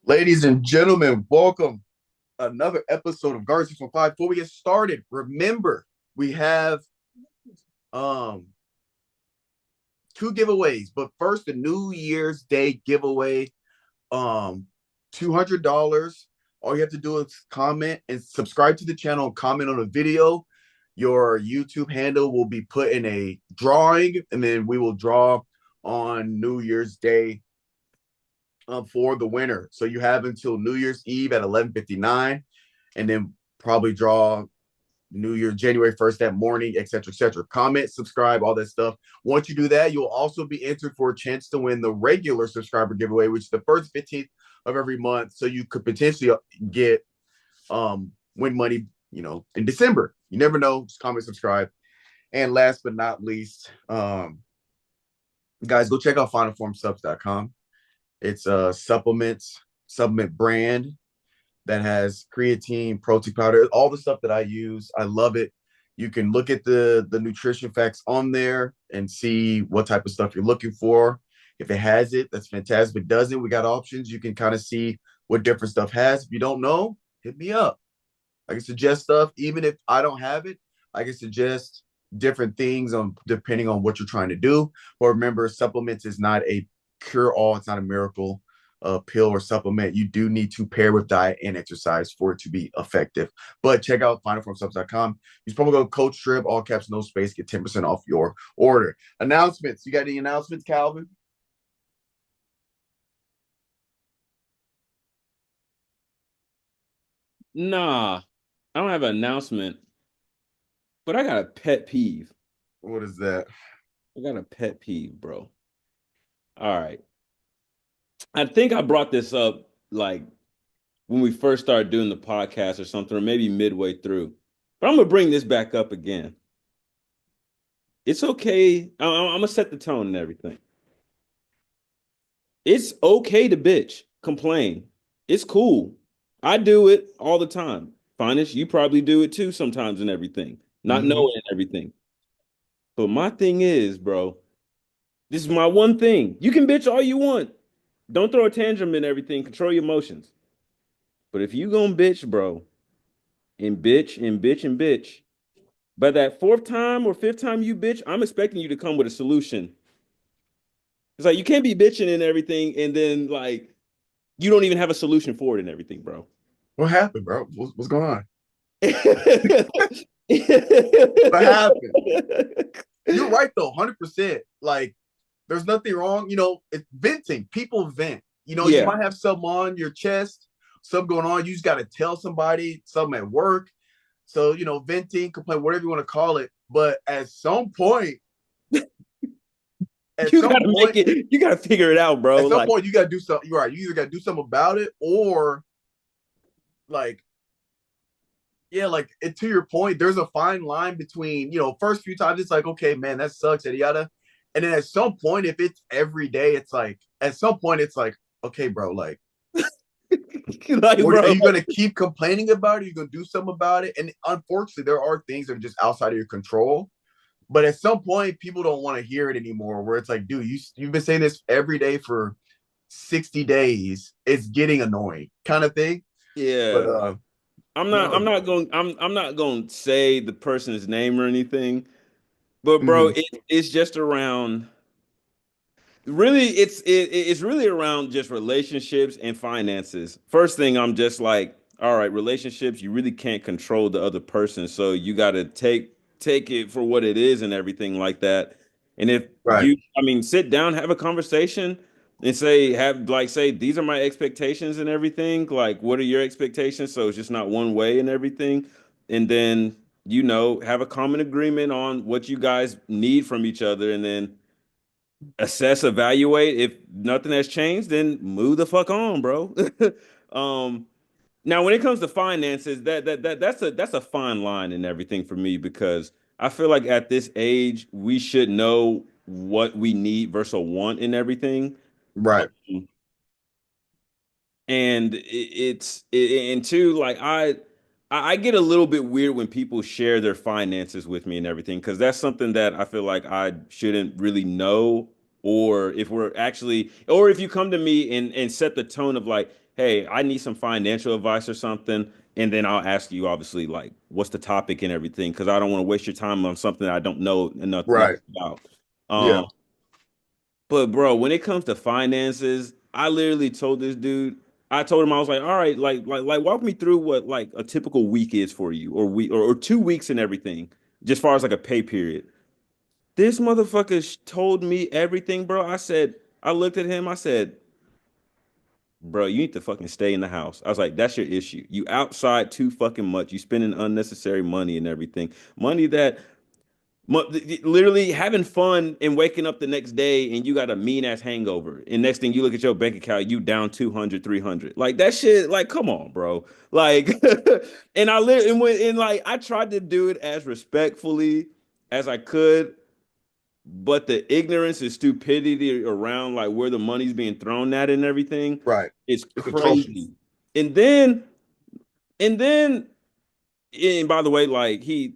Ladies and gentlemen, welcome another episode of GoT615. Before we get started, remember we have um two giveaways, but first the New Year's Day giveaway. $200. All you have to do is comment and subscribe to the channel and comment on the video. Your YouTube handle will be put in a drawing, and then we will draw on New Year's Day for the winner. So you have until New Year's Eve at 11:59, and then probably draw New Year, January 1st that morning, etc., etc. Comment, subscribe, all that stuff. Once you do that, you'll also be entered for a chance to win the regular subscriber giveaway, which is the first 15th of every month. So you could potentially get win money, in December. You never know. Just comment, subscribe. And last but not least, guys, go check out finalformsubs.com. It's a supplement brand that has creatine, protein powder, all the stuff that I use. I love it. You can look at the nutrition facts on there and see what type of stuff you're looking for. If it has it, that's fantastic. If it doesn't, we got options. You can kind of see what different stuff has. If you don't know, hit me up. I can suggest stuff. Even if I don't have it, I can suggest different things on depending on what you're trying to do. But remember, supplements is not a cure all. It's not a miracle pill or supplement. You do need to pair with diet and exercise for it to be effective. But check out finalformsubs.com. Use promo code Coach Strib, all caps, no space, get 10% off your order. Announcements. You got any announcements, Calvin? Nah, I don't have an announcement, but I got a pet peeve. What is that? I got a pet peeve, bro. All right. I think I brought this up like when we first started doing the podcast or something, or maybe midway through. But I'm gonna bring this back up again. It's okay. I'm gonna set the tone and everything. It's okay to bitch, complain. It's cool. I do it all the time. Finest, you probably do it too sometimes and everything, not Mm-hmm. knowing and everything. But my thing is, bro, this is my one thing. You can bitch all you want. Don't throw a tantrum in everything. Control your emotions. But if you gonna bitch, bro, and bitch and bitch and bitch, by that fourth time or fifth time you bitch, I'm expecting you to come with a solution. It's like you can't be bitching and everything, and then like you don't even have a solution for it and everything, bro. What happened, bro? What's going on? Yeah, What happened? You're right though, 100%. Like, there's nothing wrong. It's venting. People vent. You might have something on your chest, something going on. You just got to tell somebody, something at work. So, venting, complain, whatever you want to call it. But at you some gotta make point, it. You gotta figure it out, bro. at some Like, point, you got to do something. You're right. You either got to do something about it or, like, yeah, like, to your point, there's a fine line between, first few times, it's like, okay, man, that sucks, yada, yada. And then at some point, if it's every day, it's like, at some point, it's like, okay, bro, like, like, are bro. you going to keep complaining about it? Are you going to do something about it? And unfortunately, there are things that are just outside of your control. But at some point, people don't want to hear it anymore. Where it's like, dude, you've been saying this every day for 60 days. It's getting annoying, kind of thing. But Yeah. I'm not. I'm no, not going. I'm not going to say the person's name or anything. But bro, mm-hmm. it's just around. Really, it's really around just relationships and finances. First thing, I'm just like, all right, relationships. You really can't control the other person, so you got to take it for what it is and everything like that. And if Right, I mean, sit down, have a conversation, and say these are my expectations and everything. Like, what are your expectations? So it's just not one way and everything. And then have a common agreement on what you guys need from each other, and then assess, evaluate. If nothing has changed, then move the fuck on, bro. um, Now when it comes to finances, that's a fine line and everything for me because I feel like at this age we should know what we need versus want and everything. right. Um, and and two, like I get a little bit weird when people share their finances with me and everything because that's something that I feel like I shouldn't really know, or if we're actually, or if you come to me and set the tone of like, hey, I need some financial advice or something, and then I'll ask you, obviously, like, what's the topic and everything, because I don't want to waste your time on something that I don't know enough Right. nothing about. Yeah. But bro, when it comes to finances, I literally told this dude, I told him I was like, all right, like walk me through what like a typical week is for you, or week or 2 weeks and everything, just far as like a pay period. This motherfucker told me everything, bro. I looked at him, I said, bro, you need to fucking stay in the house. I was like, that's your issue. You outside too fucking much. You spending unnecessary money and everything. Money that literally having fun and waking up the next day and you got a mean ass hangover. And next thing you look at your bank account, you down 200, 300. Like that shit, like, come on, bro. Like, and I live and like I tried to do it as respectfully as I could, but the ignorance and stupidity around like where the money's being thrown at and everything Right. is It's atrocious. crazy. And then, and then and by the way, like he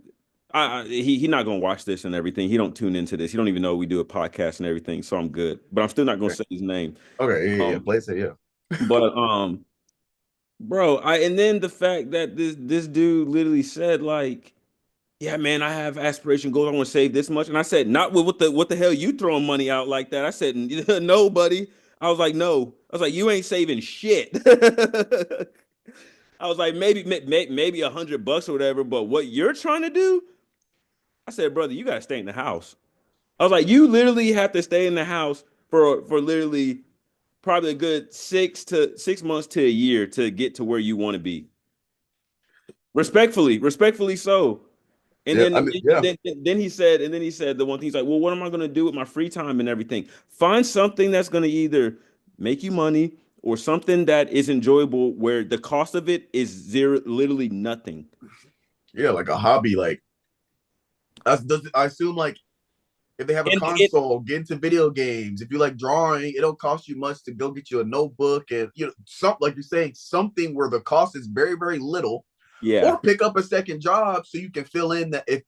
not gonna watch this and everything. He don't tune into this. He don't even know we do a podcast and everything. So I'm good. But I'm still not gonna Okay. say his name. Okay. Yeah. Yeah. Um, Play it. Yeah. but bro, I and then the fact that this dude literally said like, yeah, man, I have aspiration goals. I want to save this much. And I said, not with what the hell you throwing money out like that. I said, no, buddy. I was like, no. I was like, you ain't saving shit. I was like, maybe $100 or whatever, but what you're trying to do, I said, brother, you gotta stay in the house. I was like, you literally have to stay in the house for literally probably a good 6 months to a year to get to where you want to be. Respectfully so. And Yeah. then, I mean, yeah. and then he said the one thing he's like, well, what am I gonna do with my free time and everything? Find something that's gonna either make you money or something that is enjoyable where the cost of it is zero, literally nothing. Yeah. Like a hobby. Like I assume like if they have a And it, console, get into video games. If you like drawing, it don't cost you much to go get you a notebook and something like you're saying, something where the cost is very, very little, yeah, or pick up a second job so you can fill in that if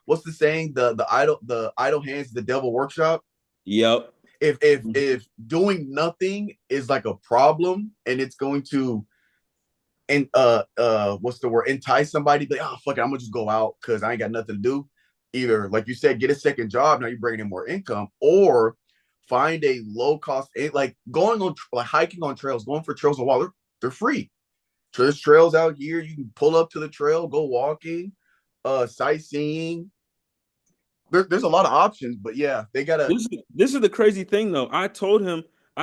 what's the saying, the idle hands the devil workshop. yep. If doing nothing is like a problem and it's going to and what's the word, entice somebody like, oh fuck it, I'm gonna just go out because I ain't got nothing to do. Either like you said, get a second job, now you're bringing in more income, or find a low cost, like going on like hiking on trails, going for trails a while, they're free. There's trails out here, you can pull up to the trail, go walking, sightseeing. There's a lot of options, but yeah, they gotta. This is the crazy thing though. I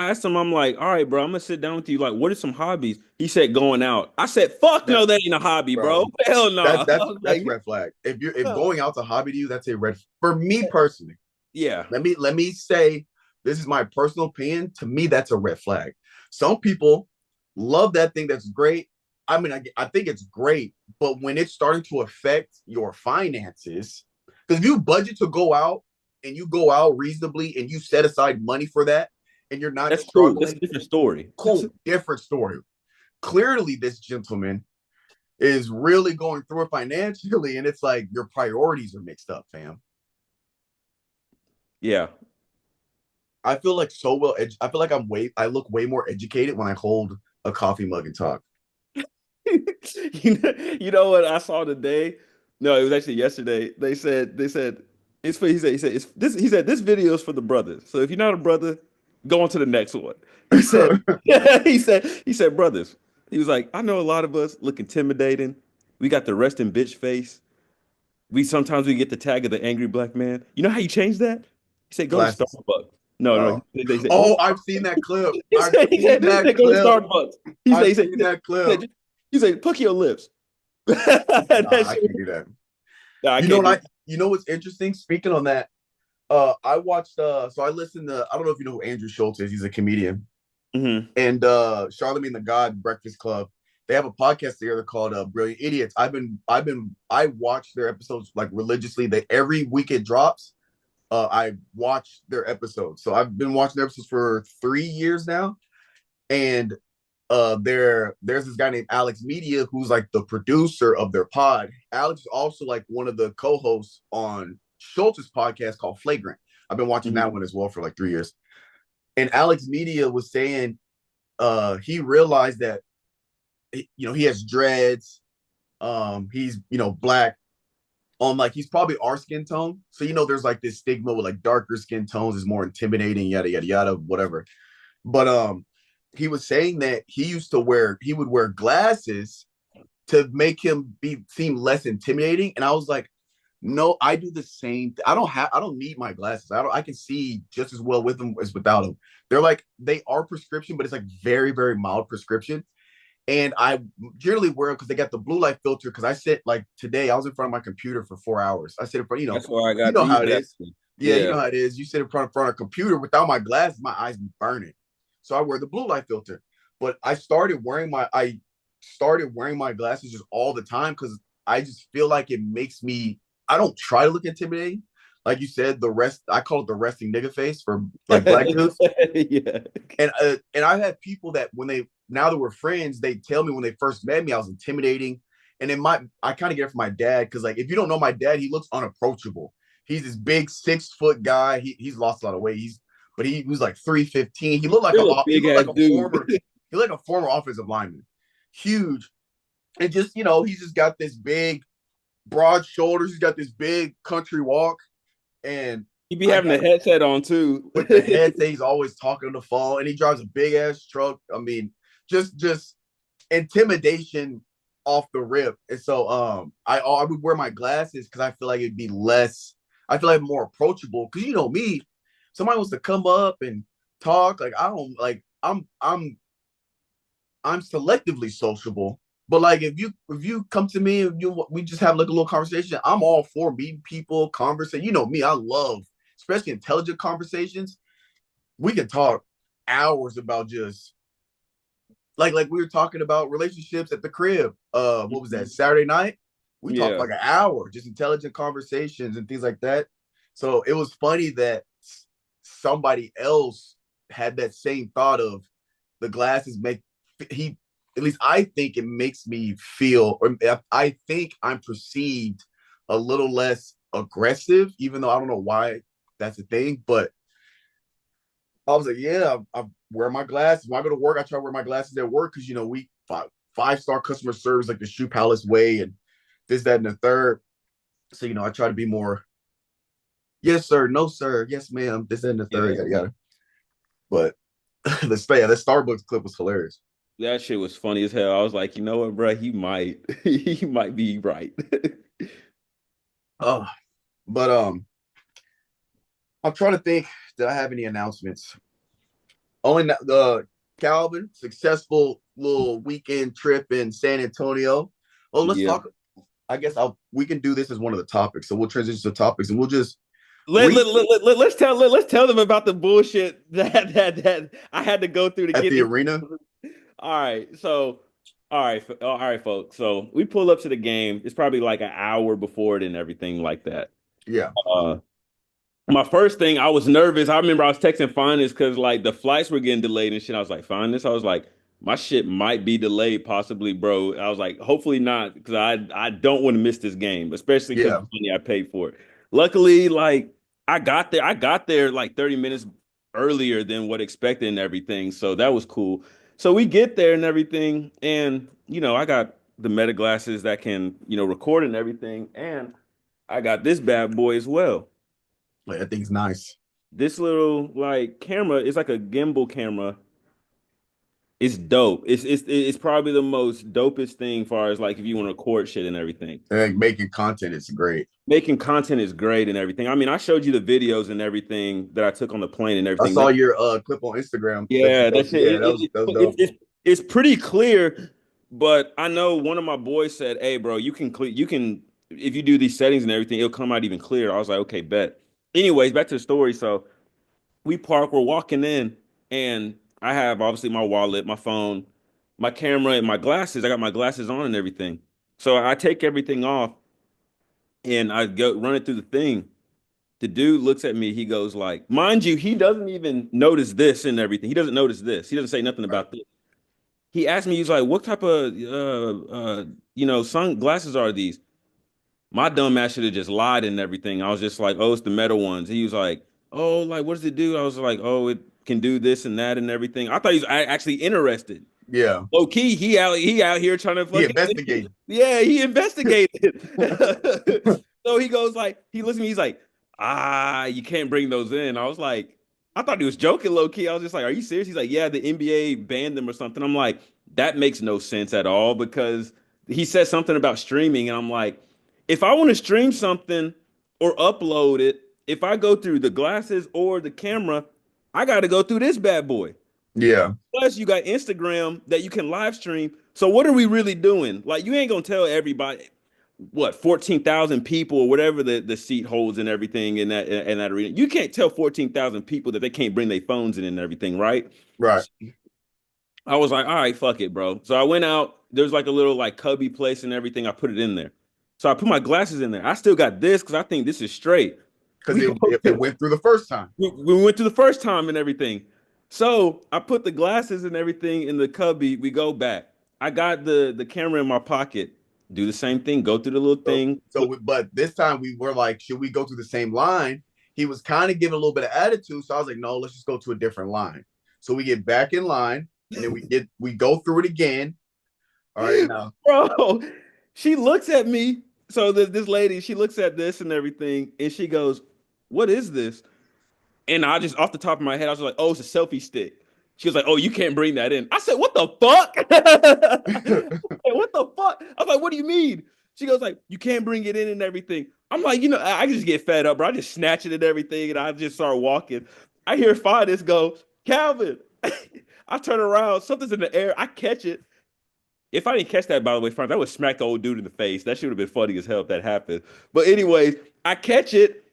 asked him, I'm like, all right, bro, I'm gonna sit down with you. Like, what are some hobbies? He said going out. I said, fuck That no, that ain't a hobby, bro. bro, Hell no. that's I that's was that's like, red flag. If no. going out's a hobby to you, that's a red for me personally. Yeah. Let me say, this is my personal opinion. To me, that's a red flag. Some people love that thing. That's great. I mean, I think it's great, but when it's starting to affect your finances, because if you budget to go out and you go out reasonably and you set aside money for that, and you're not That's cool. That's a struggling, different story. cool, different story. Clearly, this gentleman is really going through it financially, and it's like your priorities are mixed up, fam. Yeah. I feel like so well. I feel like I look way more educated when I hold a coffee mug and talk. You know what I saw today? No, it was actually yesterday. They said it's for he said it's this he said this video is for the brothers. So if you're not a brother, go on to the next one. He said he said brothers. He was like, I know a lot of us look intimidating. We got the resting bitch face. We get the tag of the angry black man. You know how you change that? He said go to Glasses. Starbucks. No. Oh, They said go to oh, I've Starbucks. seen that clip. He I've said, he seen said, he that said, go to clip. Starbucks. He said, I've he said, seen he that clip. said, he said, puck your lips. Nah, That I shit, can't do that. nah, I You know can't do what? You know what's interesting? Speaking on that, I watched. So I listened to. I don't know if you know who Andrew Schultz is. He's a comedian, it. and Charlemagne the God Breakfast Club. They have a podcast together called Brilliant Idiots. I watch their episodes like religiously. They every week it drops. I watch their episodes. So I've been watching their episodes for 3 years now, and there's this guy named Alex Media who's like the producer of their pod. Alex is also like one of the co-hosts on Schultz's podcast called Flagrant. I've been watching that Hmm. one as well for like 3 years. And Alex Media was saying he realized that he has dreads. He's black on like he's probably our skin tone. So there's like this stigma with like darker skin tones is more intimidating, yada yada yada, whatever. But he was saying that he would wear glasses to make him seem less intimidating. And I was like, no, I do the same. I don't need my glasses. I can see just as well with them as without them. They are prescription, but it's like very, very mild prescription. And I generally wear them because they got the blue light filter. Because I sit like today, I was in front of my computer for 4 hours. I sit in front, That's why I you got know these. how it is. Yeah, you Yeah. know how it is. You sit in front of a computer without my glasses, my eyes be burning. So I wear the blue light filter. But I started wearing my glasses just all the time because I just feel like it makes me. I don't try to look intimidating. Like you said, I call it the resting nigga face for like black dudes. Yeah. And I've had people that now that we're friends, they tell me when they first met me I was intimidating, and I kind of get it from my dad because like if you don't know my dad, he looks unapproachable. He's this big 6 foot guy. He's lost a lot of weight. He was like 315. He He's looked like still a big ass dude. he looked like a former offensive lineman, huge, and just he's just got this big broad shoulders. He's got this big country walk, and He be I having got the headset on too. with the headset. He's always talking on the phone, and he drives a big ass truck. I mean, just intimidation off the rip. And so I would wear my glasses because I feel like it'd be less. I feel like more approachable because me, somebody wants to come up and talk. Like I don't like. I'm selectively sociable. But like if you come to me and we just have like a little conversation, I'm all for meeting people, conversation. You know me, I love especially intelligent conversations. We can talk hours about just like we were talking about relationships at the crib. What was that, Saturday night? We talked Yeah. like an hour, just intelligent conversations and things like that. So it was funny that somebody else had that same thought of the glasses make he at least I think it makes me feel, or I think I'm perceived a little less aggressive, even though I don't know why that's a thing. But I was like, yeah, I wear my glasses. When I go to work, I try to wear my glasses at work because we five-star customer service like the Shoe Palace way and this, that, and the third. So I try to be more, yes, sir, no, sir, yes, ma'am, this, that, and the third, Yeah. yada yada. But the Starbucks clip was hilarious. That shit was funny as hell. I was like, you know what, bro? He might, he might be right. Oh, but I'm trying to think. Did I have any announcements? Only the Calvin successful little weekend trip in San Antonio. Oh, let's Yeah. talk. I guess we can do this as one of the topics. So we'll transition to topics and we'll just Let, re let, let, let, let's tell them about the bullshit that I had to go through to at get the this. arena. All right, so all right, folks. So we pull up to the game. It's probably like an hour before it and everything like that. Yeah, Uh, my first thing, I was nervous. I remember I was texting Finis because like the flights were getting delayed and shit. I was like, Finis, I was like, my shit might be delayed, possibly, bro. I was like, hopefully not, because I don't want to miss this game, especially because yeah. the money I paid for it. Luckily, like I got there like 30 minutes earlier than what expected and everything. So that was cool. So we get there and everything, and I got the meta glasses that can, record and everything, and I got this bad boy as well. Like, I think it's nice. This little like camera is like a gimbal camera. It's dope. It's probably the most dopest thing far as like if you want to record shit and everything. And making content is great. Making content is great and everything. I mean, I showed you the videos and everything that I took on the plane and I everything. saw your clip on Instagram that you Yeah, that's posted. it. Yeah, that was dope. It's pretty clear, but I know one of my boys said, "Hey, bro, you can if you do these settings and everything, it'll come out even clearer." I was like, "Okay, bet." Anyways, back to the story. So we park, we're walking in, and I have obviously my wallet, my phone, my camera, and my glasses. I got my glasses on and everything. So I take everything off and I go run it through the thing. The dude looks at me, he goes like, mind you, he doesn't even notice this and everything. He doesn't notice this. He doesn't say nothing Right. about this. He asked me, he's like, what type of sunglasses are these? My dumb ass should have just lied and everything. I was just like, oh, it's the metal ones. He was like, oh, like, what does it do? I was like, oh, can do this and that and everything. I thought he was actually interested. Yeah. Low key, he out here trying to He fucking investigated. yeah, he investigated. So he goes like he looks at me, he's like, you can't bring those in. I was like, I thought he was joking low key. I was just like, are you serious? He's like, yeah, the NBA banned them or something. I'm like, that makes no sense at all because he said something about streaming, and I'm like, if I want to stream something or upload it, if I go through the glasses or the camera, I got to go through this bad boy. Yeah. Plus, you got Instagram that you can live stream. So what are we really doing? Like, you ain't gonna tell everybody what 14,000 people or whatever the seat holds and everything in that arena. You can't tell 14,000 people that they can't bring their phones in and everything, right? Right. I was like, all right, fuck it, bro. So I went out. There's like a little like cubby place and everything. I put it in there. So I put my glasses in there. I still got this because I think this is straight. Because We go it went through the first time. we went to the first time and everything. So I put the glasses and everything in the cubby. We go back. I got the camera in my pocket. Do the same thing. Go through the little thing. But this time we were like, should we go to the same line? He was kind of giving a little bit of attitude, so I was like, no, let's just go to a different line. So we get back in line, and then we go through it again. All right, now, Bro, she looks at me. So this lady, she looks at this and everything, and she goes, "What is this?" And I just off the top of my head, I was like, "Oh, it's a selfie stick." She was like, "Oh, you can't bring that in." I said, "What the fuck?" What the fuck? I was like, "What do you mean?" She goes like, "You can't bring it in and everything." I'm like, I just get fed up, bro. I just snatch it and everything, and I just start walking. I hear Finis go, "Calvin." I turn around, something's in the air. I catch it. If I didn't catch that, by the way, Frank, that would smack the old dude in the face. That should have been funny as hell if that happened. But anyways, I catch it.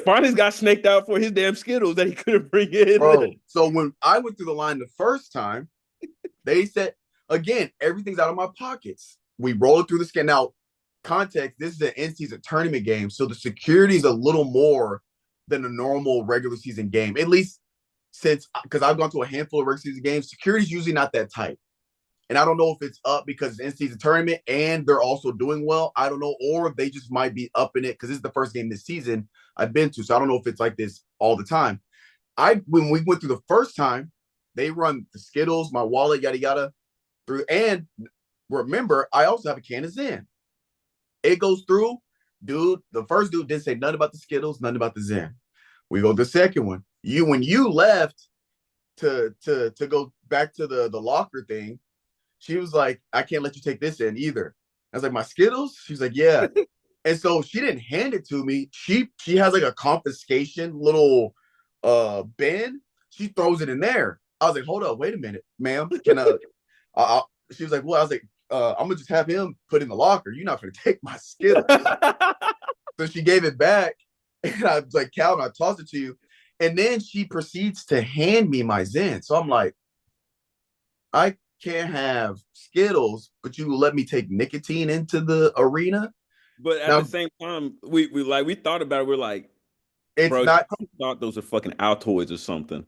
Finally got snaked out for his damn Skittles that he couldn't bring in. bro. So when I went through the line the first time, they said again, everything's out of my pockets. We rolled through the scan. Now, context: this is an in-season tournament game, so the security is a little more than a normal regular season game. At least since because I've gone to a handful of regular season games, security is usually not that tight. And I don't know if it's up because it's in-season tournament and they're also doing well. I don't know, or they just might be up in it because this is the first game this season I've been to. So I don't know if it's like this all the time. When we went through the first time, they run the Skittles, my wallet, yada yada, through. And remember, I also have a can of Zen. It goes through, dude. The first dude didn't say nothing about the Skittles, nothing about the Zen. We go to the second one. When you left to go back to the locker thing, she was like, I can't let you take this in either. I was like, my Skittles? She's like, yeah. And so she didn't hand it to me. She has like a confiscation little bin. She throws it in there. I was like, hold up, wait a minute, ma'am. Can she was like, well, I was like, I'm gonna just have him put in the locker. You're not gonna take my Skittles. So she gave it back, and I was like, Calvin, I tossed it to you. And then she proceeds to hand me my Zen. So I'm like, I can't have Skittles, but you let me take nicotine into the arena. But at the Now same time, we thought about it. We're like, it's bro, you not probably thought those are fucking Altoids or something.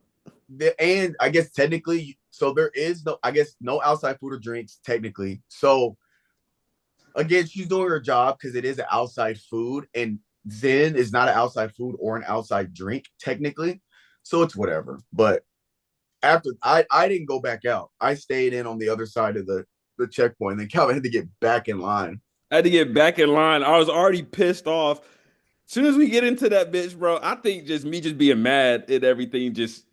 and I guess technically, so there is no, I guess no outside food or drinks technically. So again, she's doing her job because it is an outside food, and Zen is not an outside food or an outside drink technically. So it's whatever. But after I didn't go back out. I stayed in on the other side of the checkpoint. And then Calvin had to get back in line. I had to get back in line. I was already pissed off. As soon as we get into that bitch, bro, I think just me just being mad at everything just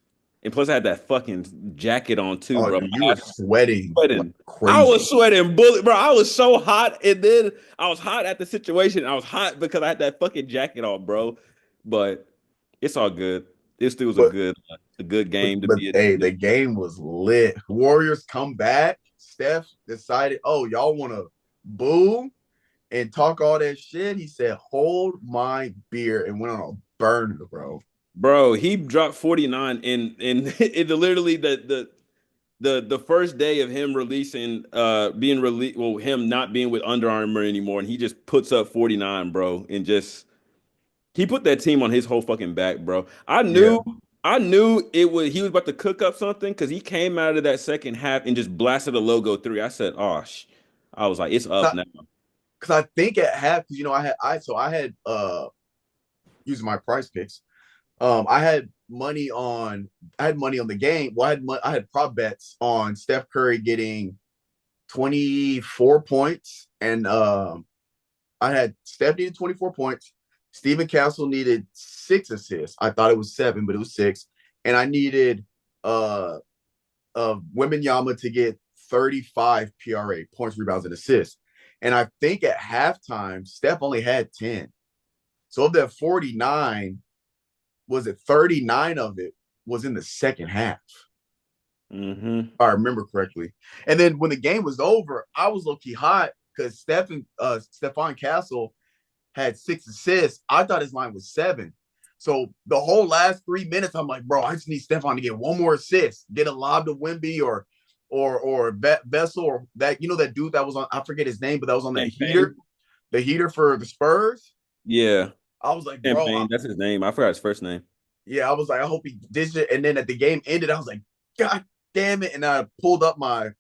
and plus I had that fucking jacket on too, Oh, bro. dude, you My were ass was sweating like sweating. I crazy. was sweating bullet, bro. I was so hot, and then I was hot at the situation. I was hot because I had that fucking jacket on, bro. But it's all good. It still was But a good but game to but be hey, a the game was lit. Warriors come back. Steph decided, oh, y'all want to boo and talk all that shit. He said, hold my beer and went on a burner, bro. bro. He dropped 49 in it literally the first day of him releasing being released well him not being with Under Armour anymore and he just puts up 49 bro and just he put that team on his whole fucking back bro. Yeah. I knew it was he was about to cook up something because he came out of that second half and just blasted a logo three. I said I was like it's up now. Because I think at half, because I had using my price picks. I had money on the game. Well, I had prop bets on Steph Curry getting 24 points, and I had Steph needed 24 points. Stephen Castle needed 6 assists. I thought it was 7, but it was 6. And I needed uh Wembenyama to get 35 PRA, points, rebounds, and assists. And I think at halftime, Steph only had 10. So of that 49, was it 39 of it was in the second half? Mm-hmm. If I remember correctly. And then when the game was over, I was low key hot because Stephon Castle had 6 assists. I thought his line was 7. So the whole last 3 minutes, I'm like, bro, I just need Stephon to get one more assist, get a lob to Wimby or Vessel or that that dude that was on, I forget his name, but that was on that Campaign. the heater for the Spurs. Yeah. I was like, bro, Campaign. That's his name. I forgot his first name. yeah, I was like, I hope he did it. And then at the game ended, I was like, God damn it! And I pulled up my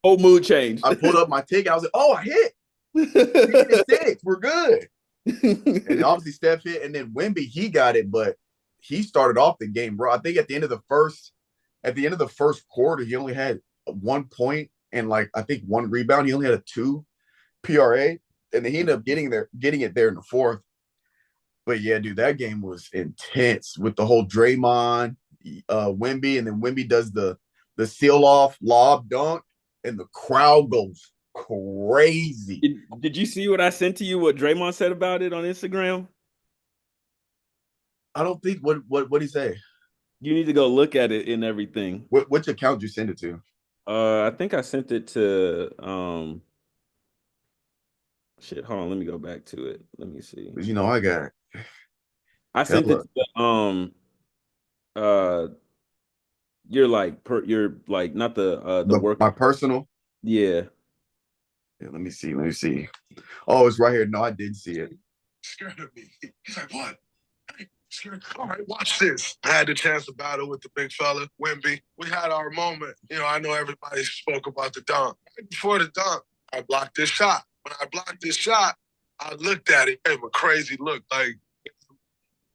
Whole mood changed. I pulled up my ticket. I was like, oh, I hit 6. We're good. And obviously Steph hit, and then Wemby he got it, but he started off the game, bro. I think at the end of the first quarter, he only had 1 point and like I think one rebound. He only had a 2 PRA, and then he ended up getting it there in the fourth. But yeah, dude, that game was intense with the whole Draymond, Wemby, and then Wemby does the seal off lob dunk, and the crowd goes crazy. Did you see what I sent to you? What Draymond said about it on Instagram? I don't think what he say? You need to go look at it and everything. Which account did you send it to? I think I sent it to shit. Hold on, let me go back to it. Let me see. Because I got I sent it hella to uh you're like not the work. my personal. Yeah. Yeah, let me see. Let me see. Oh, it's right here. No, I did see it. Scared of me. He's like, what? Hey, scared. All right, watch this. I had the chance to battle with the big fella, Wimby. We had our moment. I know everybody spoke about the dunk. Right before the dunk, I blocked this shot. When I blocked this shot, I looked at it, gave him a crazy look. Like,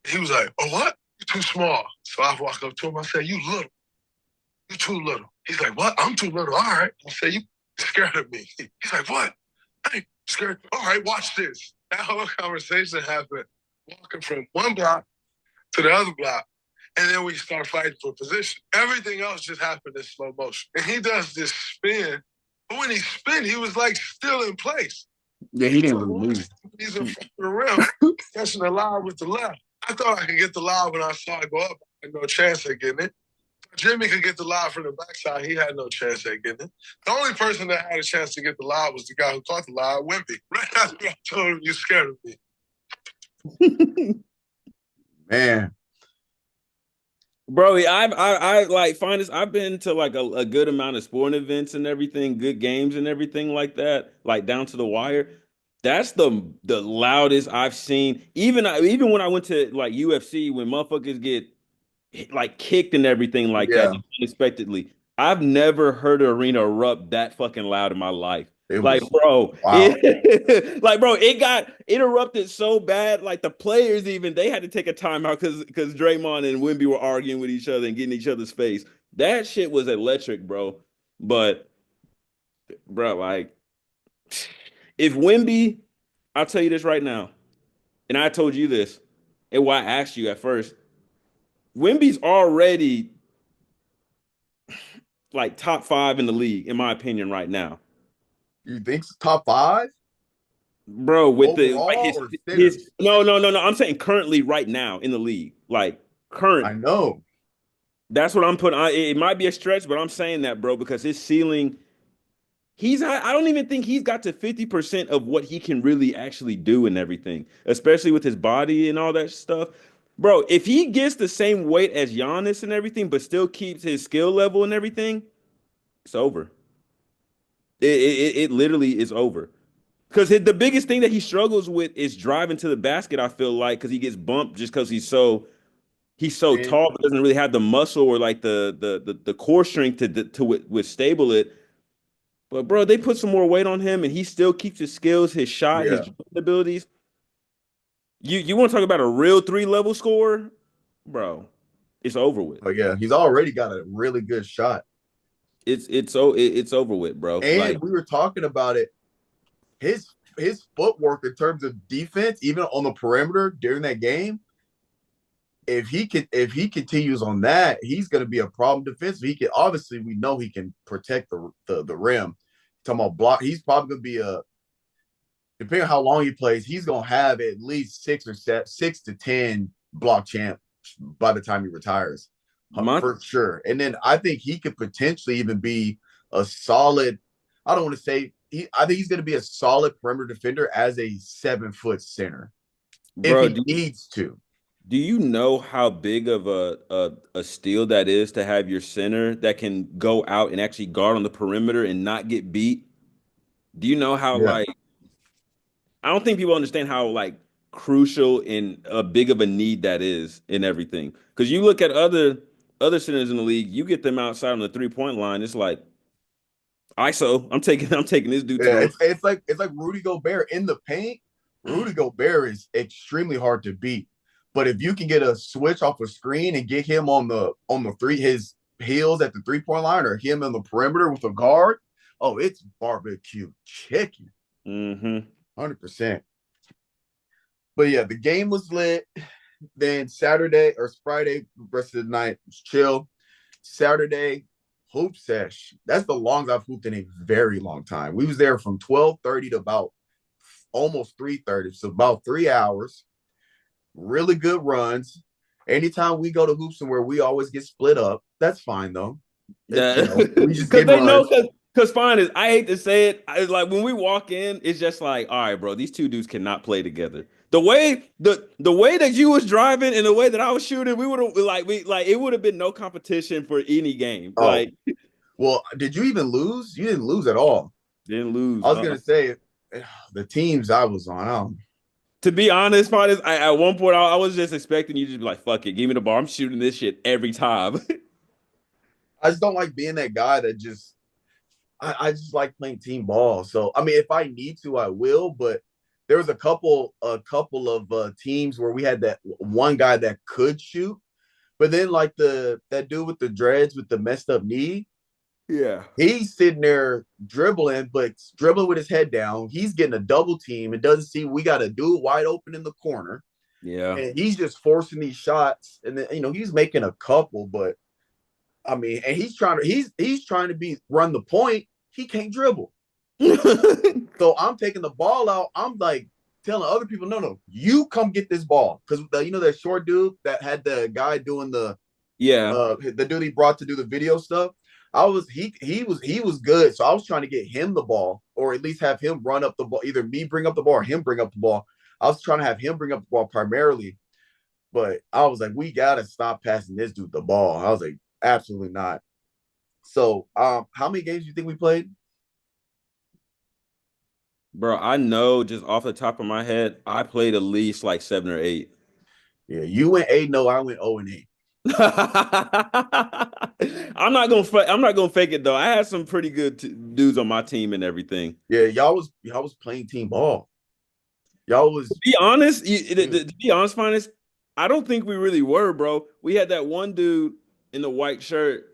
he was like, oh, what? You're too small. So I walked up to him. I said, you little. You're too little. He's like, what? I'm too little. All right. I said, you scared of me. He's like, what? Hey, scared. All right, watch this. That whole conversation happened walking from one block to the other block. And then we start fighting for position. Everything else just happened in slow motion. And he does this spin. But when he spin, he was like still in place. Yeah, he didn't really move. He's in front of the rim, catching the lob with the left. I thought I could get the lob when I saw it go up. I had no chance at getting it. Jimmy could get the lob from the backside. He had no chance at getting it. The only person that had a chance to get the lob was the guy who caught the lob, Wimpy. Right after I told him, you scared of me. Man. Bro, I like find this. I've been to like a good amount of sporting events and everything, good games and everything like that, like down to the wire. That's the loudest I've seen. Even when I went to like UFC, when motherfuckers get like kicked and everything like that Yeah. unexpectedly. I've never heard an arena erupt that fucking loud in my life. It Like, was bro, wow. it got interrupted so bad. Like the players even they had to take a timeout because Draymond and Wimby were arguing with each other and getting each other's face. That shit was electric, bro. But, bro, like, if Wimby, I'll tell you this right now, and I told you this, and why I asked you at first. Wimby's already like top five in the league, in my opinion, right now. You think top 5 Bro, with the like overall or his sinners? no. I'm saying currently right now in the league. Like I current. know. That's what I'm putting on. It might be a stretch, but I'm saying that, bro, because his ceiling, I don't even think he's got to 50% of what he can really actually do and everything, especially with his body and all that stuff. Bro, if he gets the same weight as Giannis and everything, but still keeps his skill level and everything, it's over. It literally is over. Because the biggest thing that he struggles with is driving to the basket. I feel like because he gets bumped just because he's so And tall, but doesn't really have the muscle or like the core strength to withstable it. But bro, they put some more weight on him, and he still keeps his skills, his shot, his yeah, dribble abilities. You want to talk about a real 3 level score, bro? It's over with. Oh yeah, he's already got a really good shot. It's over with, bro. And Like we were talking about it. His his footwork in terms of defense, even on the perimeter during that game, if he continues on that, he's going to be a problem defensive. He can obviously we know he can protect the rim. Talking about block, he's probably going to be a depending on how long he plays, he's going to have at least 6 to 10 block champ by the time he retires, my for sure. And then I think he could potentially even be a solid. I don't want to say I think he's going to be a solid perimeter defender as a 7 foot center if bro, he needs to. do you know how big of a steal that is to have your center that can go out and actually guard on the perimeter and not get beat? Do you know how Yeah, like I don't think people understand how like crucial and big of a need that is in everything. Because you look at other centers in the league, you get them outside on the 3 point line, it's like ISO. I'm taking this dude to the yeah. rim. It's like Rudy Gobert in the paint. Rudy Gobert is extremely hard to beat. But if you can get a switch off a screen and get him on the three his heels at the 3 point line or him in the perimeter with a guard, oh, it's barbecue chicken, Hmm. 100%. But yeah, the game was lit. Then Saturday or Friday, rest of the night was chill. Saturday, hoop sesh. That's the longest I've hooped in a very long time. We was there from 12:30 to about almost 3:30, so about 3 hours. Really good runs. Anytime we go to hoops and where we always get split up, that's fine though. It's we just Because get they know, runs. because fine is I hate to say it, like when we walk in, it's just like, all right, bro, these two dudes cannot play together. The way that you was driving and the way that I was shooting, we would have like we like it would have been no competition for any game. Oh, Like well, did you even lose? You didn't lose at all. didn't lose. I was gonna say the teams I was on. To be honest, Finis, at one point I was just expecting you to just be like, fuck it, give me the ball. I'm shooting this shit every time. I just don't like being that guy that just I just like playing team ball. So I mean, if I need to, I will. But there was a couple of teams where we had that one guy that could shoot, but then like that dude with the dreads with the messed up knee, Yeah. he's sitting there dribbling, but dribbling with his head down. He's getting a double team and doesn't see we got a dude wide open in the corner, Yeah. and he's just forcing these shots. And then he's making a couple, but I mean, and he's trying to be run the point. He can't dribble. So I'm taking the ball out. I'm like telling other people, no, no, you come get this ball. Because that short dude that had the guy doing Yeah. the dude he brought to do the video stuff. He was good. So I was trying to get him the ball, or at least have him run up the ball. Either me bring up the ball or him bring up the ball. I was trying to have him bring up the ball primarily, but I was like, we gotta stop passing this dude the ball. I was like, absolutely not. So how many games do you think we played? Bro, I know just off the top of my head, I played at least like 7 or 8. Yeah, you went 8-0, I went 0-8. I'm not gonna fake it though. I had some pretty good dudes on my team and everything. Yeah, y'all was playing team ball. Y'all To was be honest, good. to be honest, Finest, I don't think we really were, bro. We had that one dude in the white shirt.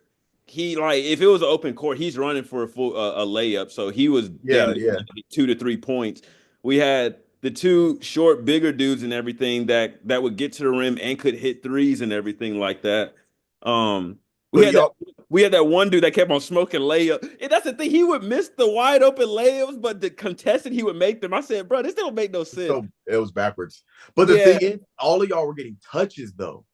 He like if it was an open court, he's running for a full a layup. So he was damn Yeah, near yeah. 2 to 3 points. We had the two short, bigger dudes and everything that would get to the rim and could hit threes and everything like that. Um, we But had that y'all we had that one dude that kept on smoking layup. And that's the thing. He would miss the wide open layups, but the contested he would make them. I said, bro, this don't make no sense. so it was backwards. But the Yeah, thing is, all of y'all were getting touches though.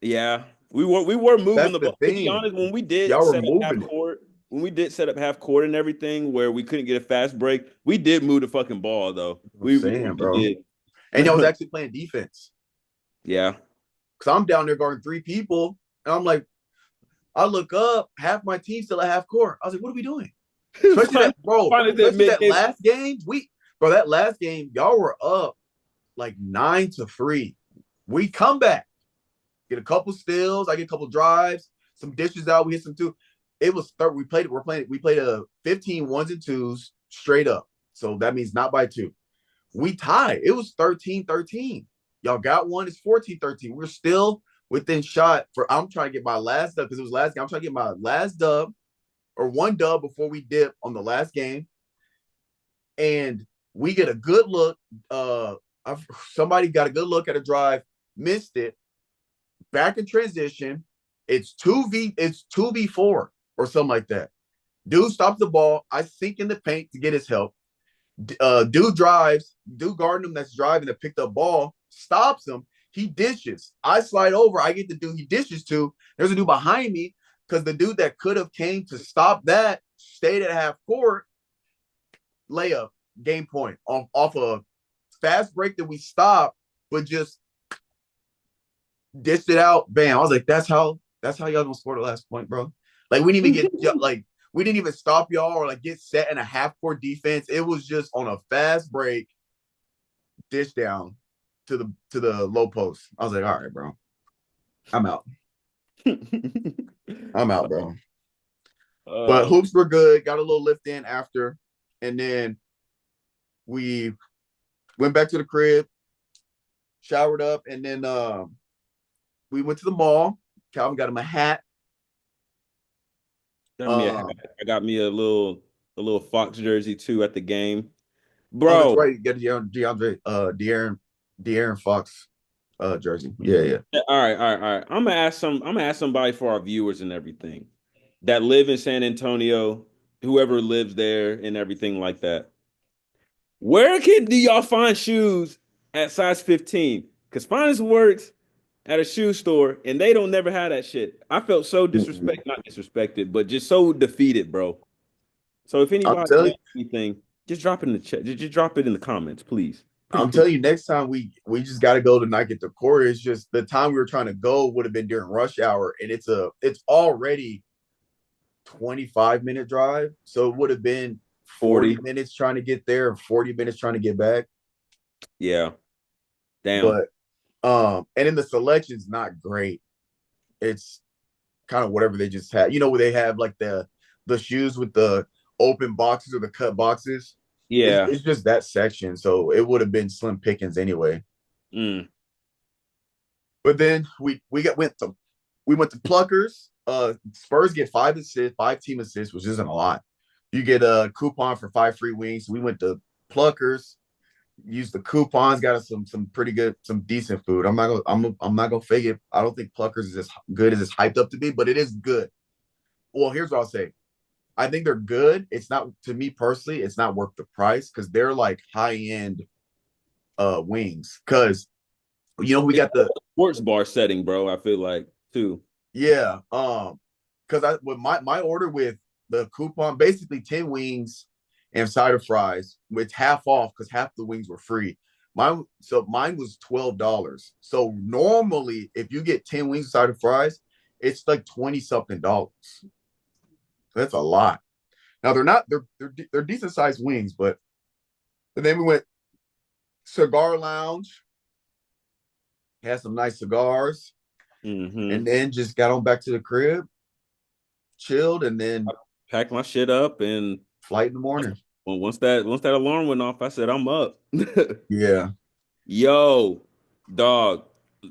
yeah. We were moving That's the the ball. To be thing. honest, when we did Y'all were set up half moving it. court, when we did set up half court and everything, where we couldn't get a fast break, we did move the fucking ball though. I'm We saying, bro. really And y'all was did. actually playing defense. Yeah. Cause I'm down there guarding three people. And I'm like, I look up, half my team still at half court. I was like, what are we doing? Especially Finally, that, bro, finally that especially mid that game. last game. That last game, y'all were up like 9-3. We come back, get a couple steals, I get a couple drives, some dishes out, we hit some two. It was third. We played a 15 ones and twos straight up. So that means not by two. We tied. It was 13-13. Y'all got one. It's 14-13. We're still within shot for I'm trying to get my last dub because it was last game. I'm trying to get my last dub or one dub before we dip on the last game. And we get a good look. Somebody got a good look at a drive, missed it, back in transition. It's 2v4 or something like that. Dude stops the ball. I sink in the paint to get his help. Dude drives, dude guarding him that's driving to pick the ball, stops him. He dishes. I slide over. I get the dude he dishes to. There's a dude behind me because the dude that could have came to stop that stayed at half court. Layup, game point off a fast break that we stopped, but just dished it out. Bam! I was like, that's how y'all gonna score the last point, bro. Like we didn't even get like we didn't even stop y'all or like get set in a half court defense. It was just on a fast break, dish down to the low post. I was like, all right, bro, I'm out. I'm out, bro. But uh, hoops were good. Got a little lift in after, and then we went back to the crib, showered up, and then we went to the mall. Calvin got him a hat. got me a hat. Um, I got me a little Fox jersey too at the game, oh, that's bro. right. You got De'Aaron Fox jersey. Yeah, yeah. All right, all right, all right. I'm gonna ask somebody for our viewers and everything that live in San Antonio, whoever lives there and everything like that. Where can do y'all find shoes at size 15? Because Finis works at a shoe store and they don't never have that shit. I felt so Mm-mm. not disrespected, but just so defeated, bro. So if I'm anybody telling has anything, just drop it in the chat. Just drop it in the comments, please. Pretty I'm please. telling you, next time we just got to go to not get the court. It's just the time we were trying to go would have been during rush hour, and it's already 25-minute drive, so it would have been 40 40. minutes trying to get there, 40 minutes trying to get back. Yeah. Damn. But and then the selection's not great. It's kind of whatever they just had. Where they have like the shoes with the open boxes or the cut boxes. It's, Yeah. it's just that section, so it would have been slim pickings anyway. Mm. But then we went to Pluckers. Spurs get 5 assists, 5 team assists, which isn't a lot. You get a coupon for 5 free wings. We went to Pluckers, used the coupons, got us some pretty good, some decent food. I'm not gonna fake it. I don't think Pluckers is as good as it's hyped up to be, but it is good. Well, here's what I'll say. I think they're good. It's not, to me personally, it's not worth the price because they're like high end wings. Because we It's got the sports bar setting, bro. I feel like too. yeah. Because I with my order with the coupon, basically 10 wings and cider fries with half off because half the wings were free. Mine was $12. So normally, if you get 10 wings and cider fries, it's like 20 something dollars. That's a lot. Now they're not they're decent sized wings, but and then we went cigar lounge, had some nice cigars, Mm-hmm. and then just got on back to the crib, chilled, and then Packed my shit up and flight in the morning. once that alarm went off, I said I'm up. Yeah. Yo, dog,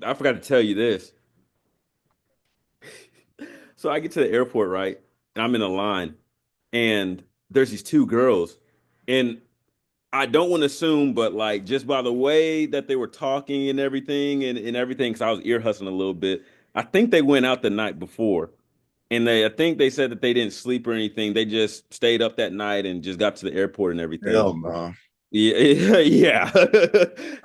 I forgot to tell you this. So I get to the airport, right? And I'm in a line, and there's these two girls. And I don't want to assume, but like just by the way that they were talking and everything and everything, because I was ear hustling a little bit, I think they went out the night before. And I think they said that they didn't sleep or anything. They just stayed up that night and just got to the airport and everything. Hell no. Yeah, yeah,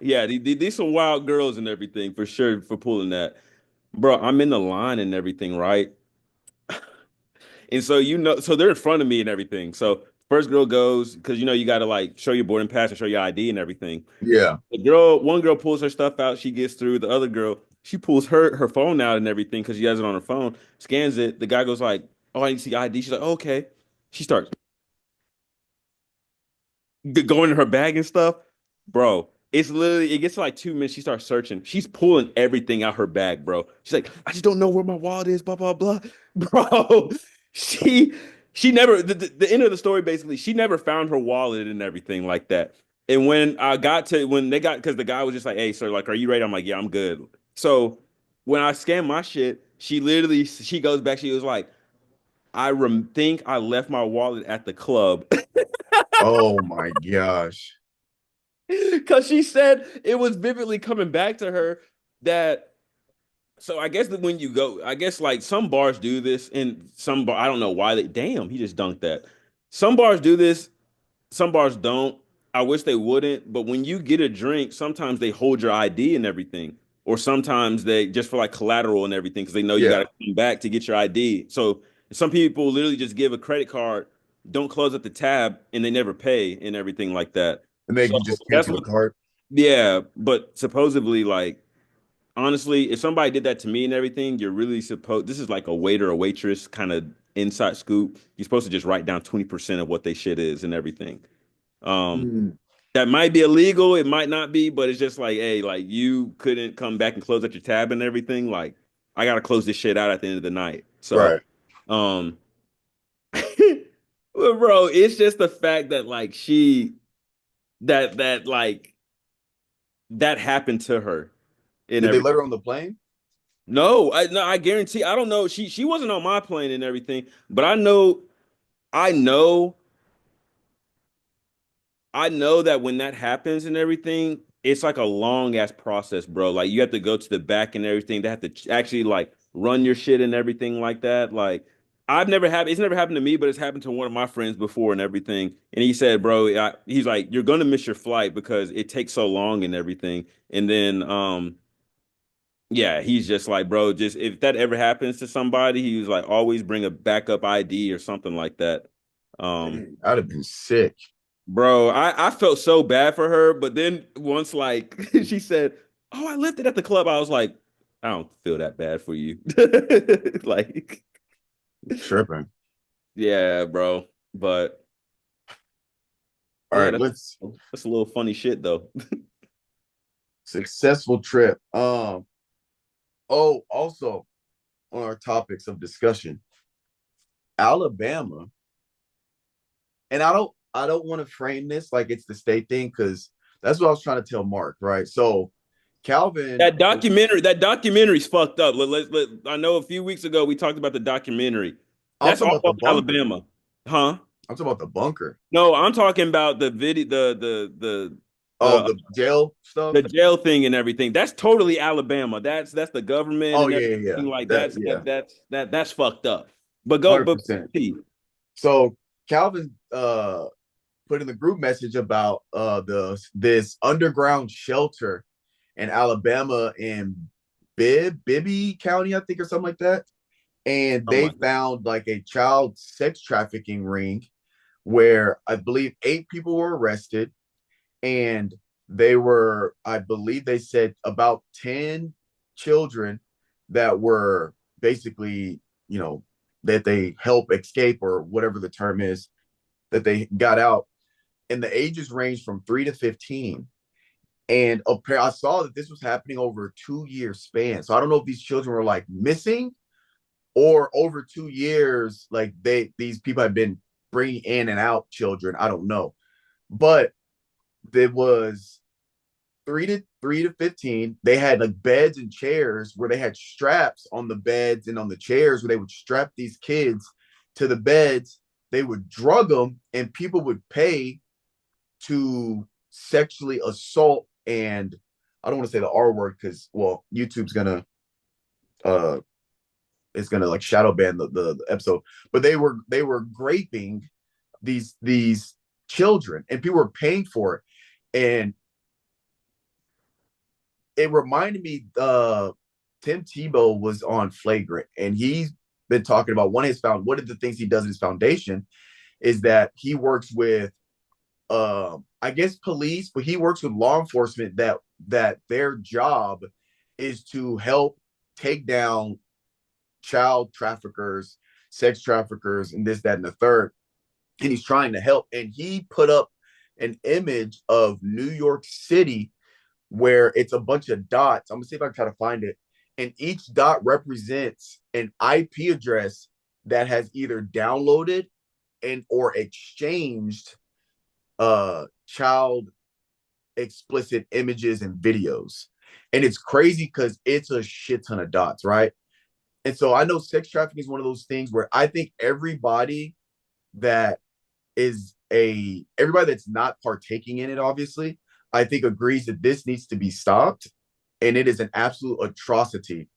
yeah. These some wild girls and everything for sure for pulling that, bro. I'm in the line and everything, right? And so so they're in front of me and everything. So first girl goes because you got to like show your boarding pass and show your ID and everything. Yeah. One girl pulls her stuff out, she gets through. The other girl, she pulls her phone out and everything because she has it on her phone, scans it. The guy goes like, "Oh, I need to see ID." She's like, oh, "Okay." She starts going in her bag and stuff, bro. It's literally it gets to like 2 minutes. She starts searching. She's pulling everything out her bag, bro. She's like, "I just don't know where my wallet is." Blah blah blah, bro. She she never the end of the story basically. She never found her wallet and everything like that. And when I got to when they got because the guy was just like, "Hey, sir, like, are you ready?" I'm like, "Yeah, I'm good." So when I scanned my shit, she goes back. She was like, think I left my wallet at the club." Oh my gosh. Because she said it was vividly coming back to her that. So I guess that when you go, I guess like some bars do this, and some bar I don't know why they. Damn, he just dunked that. Some bars do this, some bars don't. I wish they wouldn't, but when you get a drink, sometimes they hold your ID and everything, or sometimes they just for like collateral and everything because they know you got Yeah. to come back to get your ID. So some people literally just give a credit card, don't close up the tab, and they never pay and everything like that. And they So can just that's cancel the what, card. yeah. But supposedly, like honestly, if somebody did that to me and everything, you're really supposed. This is like a waiter or waitress kind of inside scoop. You're supposed to just write down 20% of what they shit is and everything. Um, Mm, that might be illegal, it might not be, but it's just like, hey, like you couldn't come back and close out your tab and everything. Like, I gotta close this shit out at the end of the night. So, right. um, well, bro, it's just the fact that like that like that happened to her and Did they everything. let her on the plane? No, I guarantee. I don't know. She wasn't on my plane and everything, but I know I know that when that happens and everything, it's like a long ass process, bro. Like you have to go to the back and everything. They have to actually like run your shit and everything like that. Like it's never happened to me, but it's happened to one of my friends before and everything. And he said, bro, he's like, you're gonna miss your flight because it takes so long and everything. And then, yeah, he's just like, bro, just if that ever happens to somebody, he was like, always bring a backup ID or something like that. Um, Dang, I'd have been sick. Bro, I felt so bad for her, but then once like she said, "Oh, I left it at the club," I was like, "I don't feel that bad for you." Like, Tripping. yeah, bro. But All yeah, right, let's that's a little funny shit though. successful trip. Oh, also on our topics of discussion, Alabama, and I don't want to frame this like it's the state thing because that's what I was trying to tell Mark, right? So Calvin, That documentary's fucked up. I know a few weeks ago we talked about the documentary. I'm That's talking all about the about bunker. Alabama, huh? I'm talking about the bunker. No, I'm talking about the video, Oh, the the jail stuff. the jail thing and everything. That's totally Alabama. That's the government Oh and yeah, yeah, yeah. everything like That yeah, that's fucked up. hundred But percent. So Calvin put in the group message about the this underground shelter in Alabama in Bibby County, I think, or something like that. And something they like that. found like a child sex trafficking ring where I believe 8 people were arrested, and they were, I believe they said about 10 children that were basically, you know, that they help escape or whatever the term is, that they got out, and the ages range from 3 to 15. And I saw that this was happening over a 2 year span. So I don't know if these children were like missing or over 2 years, like these people have been bringing in and out children. I don't know, but there was 3 to 15. They had like beds and chairs where they had straps on the beds and on the chairs where they would strap these kids to the beds. They would drug them, and people would pay to sexually assault, and I don't want to say the R word because well, YouTube's gonna uh is gonna like shadow ban the episode, but they were raping these children, and people were paying for it. And it reminded me Tim Tebow was on Flagrant, and he's been talking about one of the things he does in his foundation is that he works with I guess police, but he works with law enforcement that their job is to help take down child traffickers, sex traffickers, and this, that, and the third. And he's trying to help. And he put up an image of New York City where it's a bunch of dots. I'm gonna see if I can try to find it. And each dot represents an IP address that has either downloaded and or exchanged child explicit images and videos. And it's crazy because it's a shit ton of dots, right? And so I know sex trafficking is one of those things where I think that everybody that's not partaking in it, obviously, I think agrees that this needs to be stopped. And it is an absolute atrocity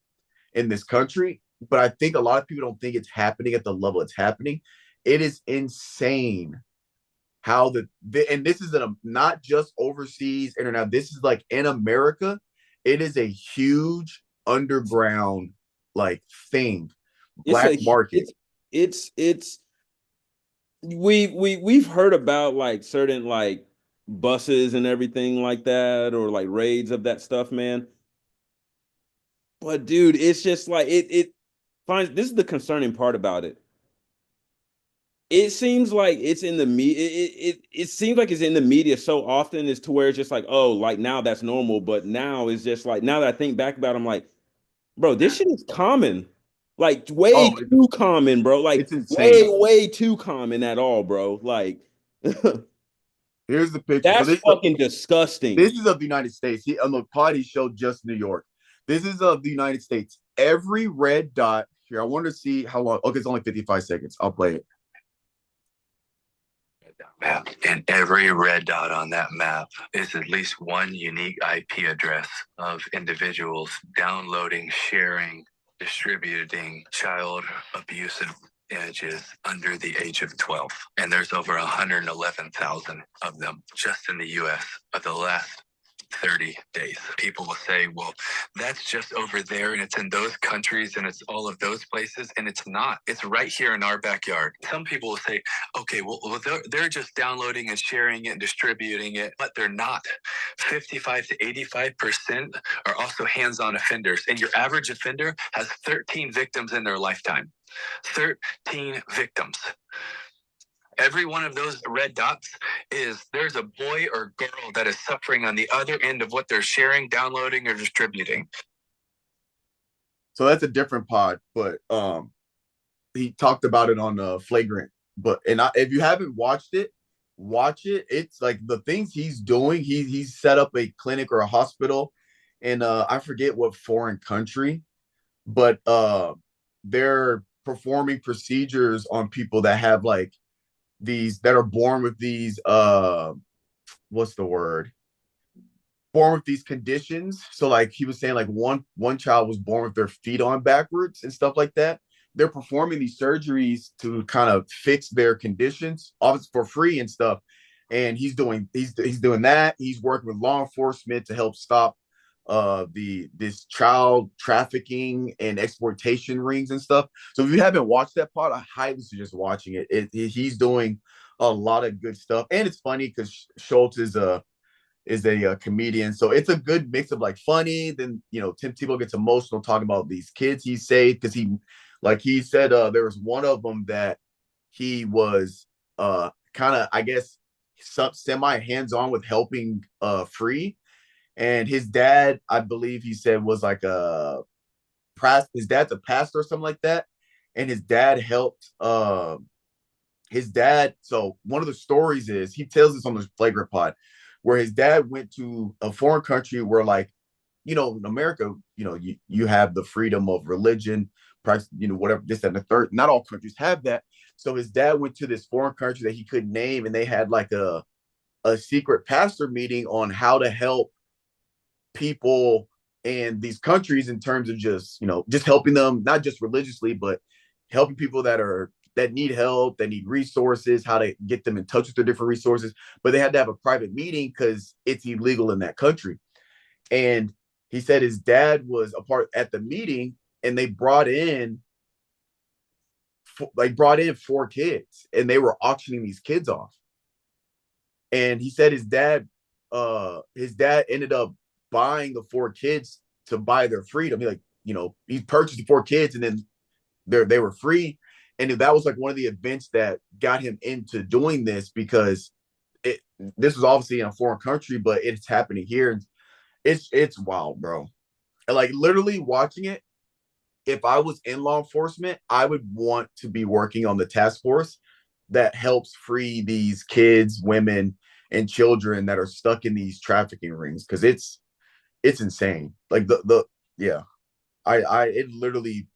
in this country. But I think a lot of people don't think it's happening at the level it's happening. It is insane how and this is not just overseas internet. This is like in America. It is a huge underground like thing, It's black a market. it's we've heard about like certain like buses and everything like that, or like raids of that stuff, man. But dude, it's just like it finds this is the concerning part about it. It seems like it's in the media. It seems like it's in the media so often as to where it's just like, oh, like now that's normal. But now it's just like now that I think back about it, I'm like, bro, this shit is common. Like way Oh, too common, bro. Like it's insane. way too common at all, bro. Like Here's the picture. So that's fucking disgusting. this is of the United States. On the pod, he showed just New York. This is of the United States. Every red dot here. I want to see how long. Okay, it's only 55 seconds. I'll play it. Map, and every red dot on that map is at least one unique IP address of individuals downloading, sharing, distributing child abusive images under the age of 12. And there's over 111,000 of them just in the US of the last 30 days. People will say, well, that's just over there and it's in those countries and it's all of those places. And it's not. It's right here in our backyard. Some people will say, okay, well they're just downloading and sharing it and distributing it, but they're not. 55 to 85% are also hands-on offenders. And your average offender has 13 victims in their lifetime. 13 victims. Every one of those red dots there's a boy or girl that is suffering on the other end of what they're sharing, downloading, or distributing. So that's a different pod, but he talked about it on Flagrant. But if you haven't watched it, watch it. It's like the things he's doing. He's set up a clinic or a hospital in I forget what foreign country, but they're performing procedures on people that have like these that are born with these what's the word, born with these conditions. So like he was saying, like one child was born with their feet on backwards and stuff like that. They're performing these surgeries to kind of fix their conditions, obviously for free and stuff. And he's doing that. He's working with law enforcement to help stop this child trafficking and exploitation rings and stuff. So if you haven't watched that part, I highly suggest watching it. He's doing a lot of good stuff, and it's funny because Schultz is a comedian, so it's a good mix of like funny. Then Tim Tebow gets emotional talking about these kids he saved because he said there was one of them that he was kind of, I guess, semi hands on with helping free. And his dad, I believe he said, was like his dad's a pastor or something like that. And his dad helped his dad. So one of the stories is he tells this on the Flagrant pod where his dad went to a foreign country where, like, in America, you have the freedom of religion, price, whatever, this and the third. Not all countries have that. So his dad went to this foreign country that he couldn't name, and they had like a secret pastor meeting on how to help people in these countries in terms of just helping them, not just religiously, but helping people that need help, that need resources, how to get them in touch with their different resources. But they had to have a private meeting because it's illegal in that country. And he said his dad was a part at the meeting, and they brought in 4 kids, and they were auctioning these kids off. And he said his dad ended up buying the 4 kids to buy their freedom. He purchased the 4 kids, and then they were free. And that was like one of the events that got him into doing this, because this was obviously in a foreign country, but it's happening here. It's wild, bro. And like literally watching it, if I was in law enforcement, I would want to be working on the task force that helps free these kids, women, and children that are stuck in these trafficking rings because it's insane. Like the yeah, I it literally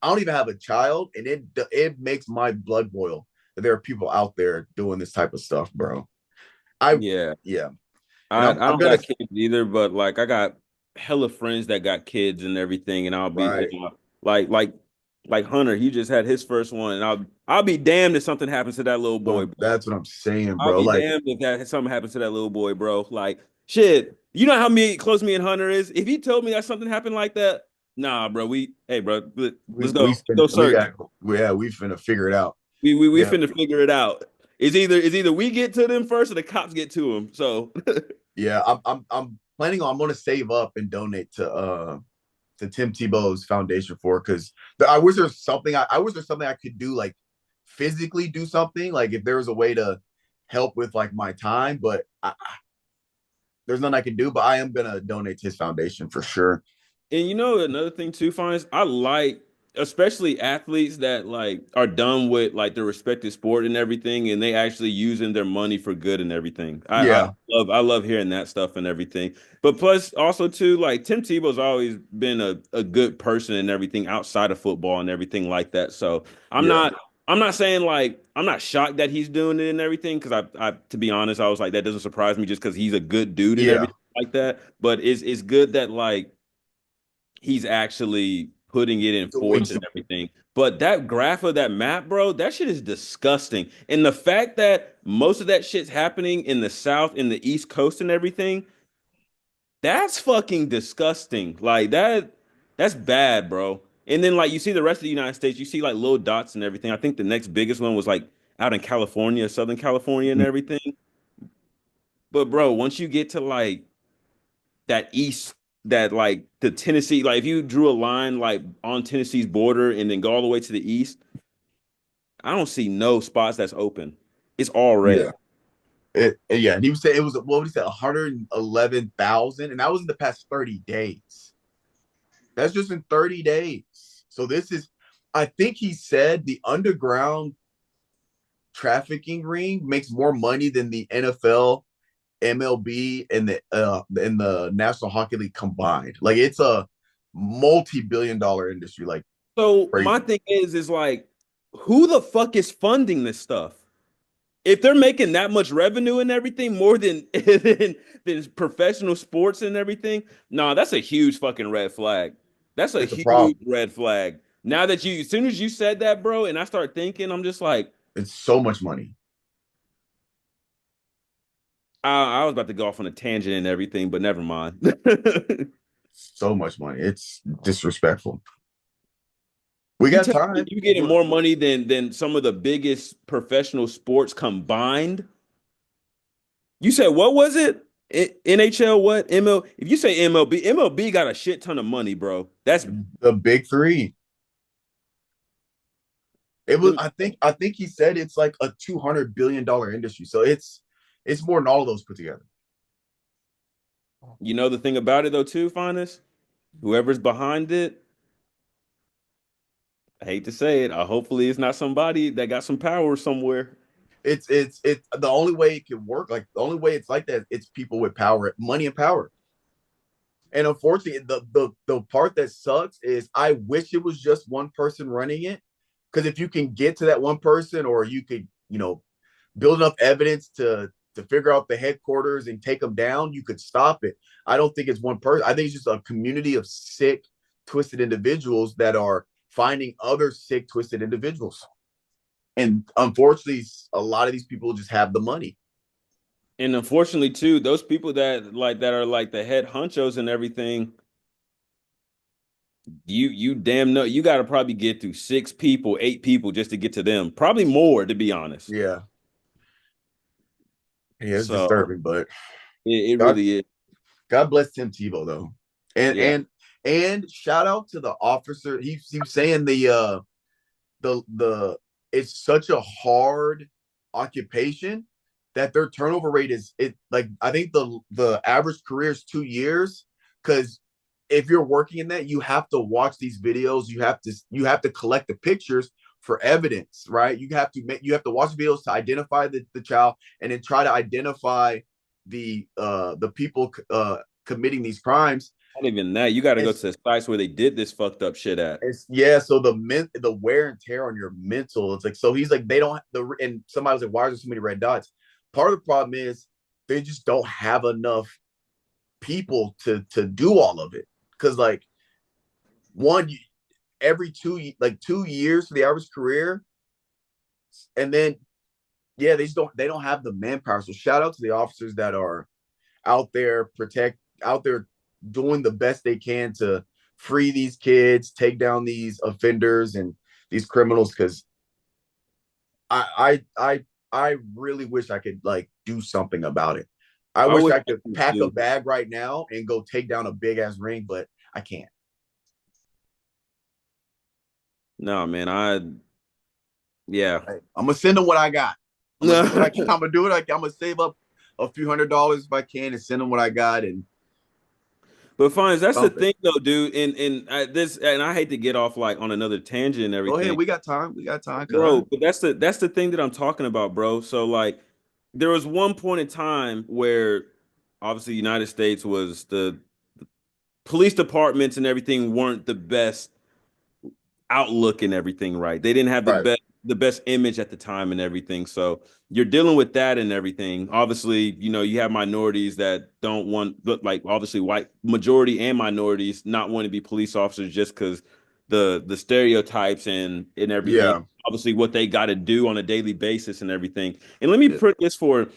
I don't even have a child, and it makes my blood boil that there are people out there doing this type of stuff, bro. I Yeah. yeah, and I I'm don't gonna got kids either, but like I got hella friends that got kids and everything, and I'll be right. and like like like Hunter, he just had his first one, and I'll be damned if something happens to that little boy, bro. That's what I'm saying, I'll bro. be Like damned if that something happens to that little boy, bro. Like shit, you know how close me and Hunter is. If he told me that something happened like that, nah, bro. Hey, bro, let's go, we let's spend go we search. got yeah we finna figure it out. We Yeah, finna figure it out. It's either we get to them first or the cops get to them. So yeah. I'm planning on. I'm gonna save up and donate to Tim Tebow's foundation for because I wish there's something I wish there's something I could do like physically do something like if there was a way to help with like my time, but there's nothing I can do. But I am gonna donate to his foundation for sure. And you know another thing too, Fines, I like especially athletes that like are done with like their respective sport and everything, and they actually using their money for good and everything. Yeah, I love hearing that stuff and everything. But plus also too, like Tim Tebow's always been a good person and everything outside of football and everything like that. So I'm yeah, not I'm not saying like I'm not shocked that he's doing it and everything because I to be honest, I was like that doesn't surprise me just because he's a good dude and yeah. everything like that. But it's good that like he's actually putting it in Doing force and everything. But that graph of that map, bro, that shit is disgusting. And the fact that most of that shit's happening in the South, in the East Coast and everything, that's fucking disgusting. Like that's bad, bro. And then like you see the rest of the United States, you see like little dots and everything. I think the next biggest one was like out in California, Southern California and everything. But bro, once you get to like that east that like the Tennessee, like if you drew a line like on Tennessee's border and then go all the way to the east, I don't see no spots that's open. It's all yeah. red. Yeah, and he was saying it was what would he say 111,000, and that was in the past 30 days. That's just in 30 days. So this is, I think he said the underground trafficking ring makes more money than the NFL, MLB, and the National Hockey League combined. Like it's a multi-billion-dollar industry, like So my crazy. thing is like, who the fuck is funding this stuff? If they're making that much revenue and everything, more than than professional sports and everything, nah, that's a huge fucking red flag. That's a It's a problem. huge red flag. Now that you, as soon as you said that, bro, and I start thinking, I'm just like, It's so much money. I was about to go off on a tangent and everything, but never mind. So much money. It's disrespectful. We You got tell me time. you getting more money than some of the biggest professional sports combined? You said what was it? NHL what? ML If you say MLB got a shit ton of money, bro. That's The big three. It was them, I think he said it's like a $200 billion industry. So it's more than all of those put together. you know the thing about it though too, Finest. Whoever's behind it, I hate to say it. Hopefully it's not somebody that got some power somewhere. It's the only way it can work. Like the only way it's like that, it's people with power, money and power. And unfortunately, the part that sucks is I wish it was just one person running it. Because if you can get to that one person, or you could, build enough evidence to figure out the headquarters and take them down, you could stop it. I don't think it's one person. I think it's just a community of sick, twisted individuals that are finding other sick, twisted individuals. And unfortunately, a lot of these people just have the money. And unfortunately too, those people that are like the head honchos and everything, you damn know you got to probably get through six people, eight people just to get to them. Probably more, to be honest. Yeah, yeah, it's So disturbing, but it God, really is. God bless Tim Tebow though, and Yeah. and and shout out to the officer. He was saying the it's such a hard occupation that their turnover rate is it like I think the average career is 2 years because if you're working in that you have to watch these videos, you have to collect the pictures for evidence, right? You have to watch videos to identify the child, and then try to identify the people committing these crimes. Not even that. You got to go It's to the sites where they did this fucked up shit at. it's yeah. So the wear and tear on your mental. It's like, so he's like, they don't and somebody was like, why are there so many red dots? Part of the problem is they just don't have enough people to do all of it. Because like one every 2 years for the average career, and then yeah, they don't have the manpower. So shout out to the officers that are out there doing the best they can to free these kids, take down these offenders and these criminals. Because I really wish I could like do something about it. I I wish wish I I could could pack a too. bag right now and go take down a big ass ring, but I can't. No, man. Yeah. I'm gonna send them what I got. I'm gonna do what I can. But I'm gonna do it. I'm gonna save up a few $100s if I can and send them what I got and fine, that's the something. thing though, dude. And I hate to get off like on another tangent and Go ahead. everything, We got time. We got time, cuz. bro. But that's the thing that I'm talking about, bro. So like, there was one point in time where obviously United States was the police departments and everything weren't the best outlook and everything, right? They didn't have Right. the best image at the time and everything. So you're dealing with that and everything. Obviously, you have minorities that don't want, look, like obviously white majority and minorities not want to be police officers just because the stereotypes and everything. Yeah. Obviously, what they got to do on a daily basis and everything. And let me Yeah. put this for,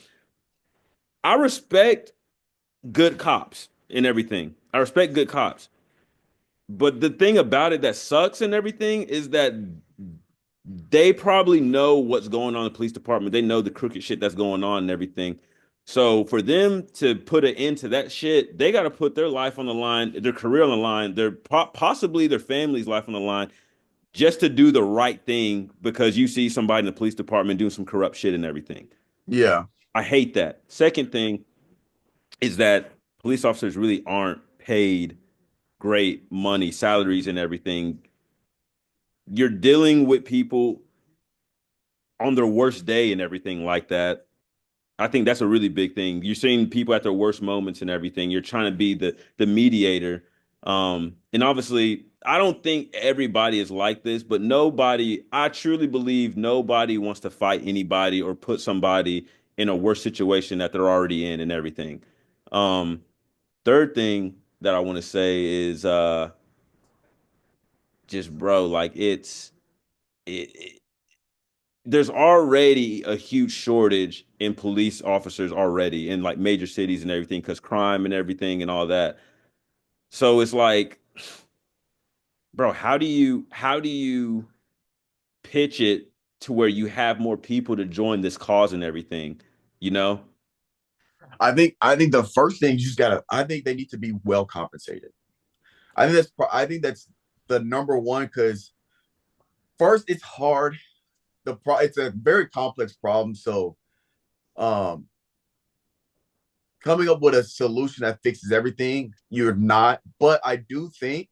I respect good cops and everything. I respect good cops. But the thing about it that sucks and everything is that they probably know what's going on in the police department. They know the crooked shit that's going on and everything. So for them to put an end to that shit, they got to put their life on the line, their career on the line, their possibly their family's life on the line, just to do the right thing because you see somebody in the police department doing some corrupt shit and everything. Yeah. I hate that. Second thing is that police officers really aren't paid great money, salaries, and everything. You're dealing with people on their worst day and everything like that. I think that's a really big thing. You're seeing people at their worst moments and everything. You're trying to be the mediator. And obviously, I don't think everybody is like this, but nobody, I truly believe nobody wants to fight anybody or put somebody in a worse situation that they're already in and everything. Um, Third thing that I want to say is just bro, like it there's already a huge shortage in police officers already in like major cities and everything because crime and everything and all that. So it's like, bro, how do you pitch it to where you have more people to join this cause and everything, you know? I think the first thing you just gotta. I think they need to be well compensated. I think that's the number one, because first it's hard. It's a very complex problem. So um coming up with a solution that fixes everything, you're not. But I think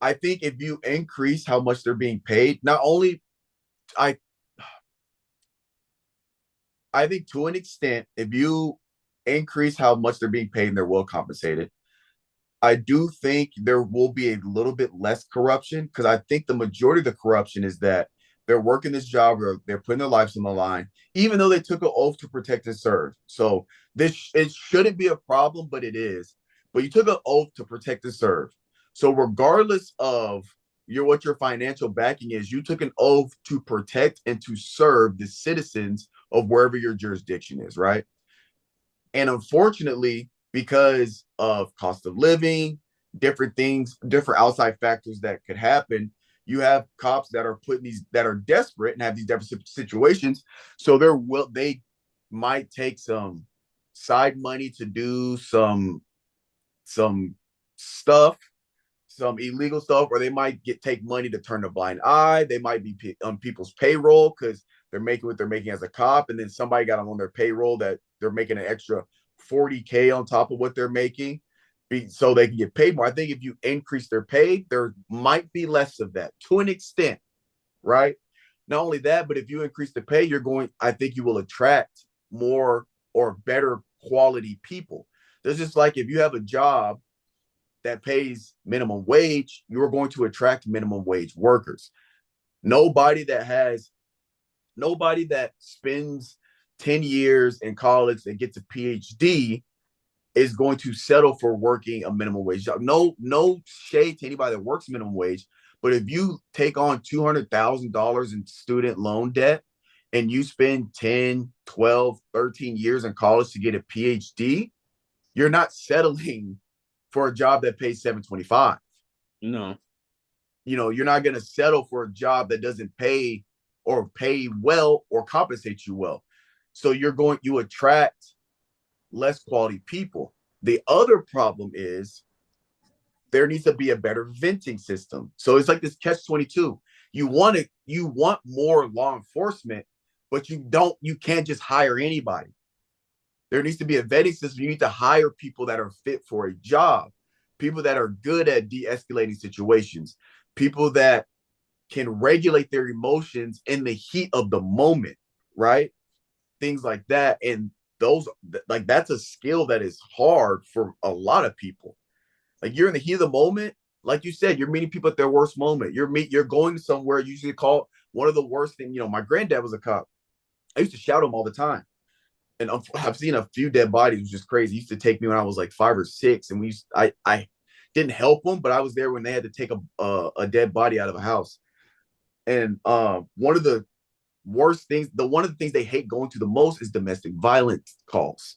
if you increase how much they're being paid, not only I I think to an extent, if you increase how much they're being paid and they're well compensated, I do think there will be a little bit less corruption, because I think the majority of the corruption is that they're working this job where they're putting their lives on the line, even though they took an oath to protect and serve. So this it shouldn't be a problem, but it is. But you took an oath to protect and serve. So regardless of what your financial backing is, you took an oath to protect and to serve the citizens of wherever your jurisdiction is, right? And unfortunately, because of cost of living, different things, different outside factors that could happen, you have cops that are that are desperate and have these desperate situations. So they might take some side money to do some stuff, some illegal stuff, or they might take money to turn a blind eye. They might be on people's payroll because they're making what they're making as a cop, and then somebody got them on their payroll that they're making an extra 40K on top of what they're making, so they can get paid more. I think if you increase their pay, there might be less of that to an extent, right? Not only that, but if you increase the pay, I think you will attract more or better quality people. There's just like if you have a job that pays minimum wage, you're going to attract minimum wage workers. Nobody that has nobody that spends 10 years in college and gets a PhD is going to settle for working a minimum wage job. No shade to anybody that works minimum wage, but if you take on $200,000 in student loan debt and you spend 10, 12, 13 years in college to get a PhD, you're not settling for a job that pays 725. No. You're not going to settle for a job that doesn't pay or pay well or compensate you well. So you attract less quality people. The other problem is there needs to be a better venting system. So it's like this catch 22. You want more law enforcement, but you can't just hire anybody. There needs to be a vetting system. You need to hire people that are fit for a job, people that are good at de-escalating situations, people that can regulate their emotions in the heat of the moment, right? Things like that. And those like that's a skill that is hard for a lot of people. Like you're in the heat of the moment, like you said, you're meeting people at their worst moment. You're going somewhere usually called one of the worst things. My granddad was a cop. I used to shout him all the time. And I've seen a few dead bodies, which is crazy. He used to take me when I was like 5 or 6, and I didn't help them, but I was there when they had to take a dead body out of a house. And one of the things they hate going to the most is domestic violence calls.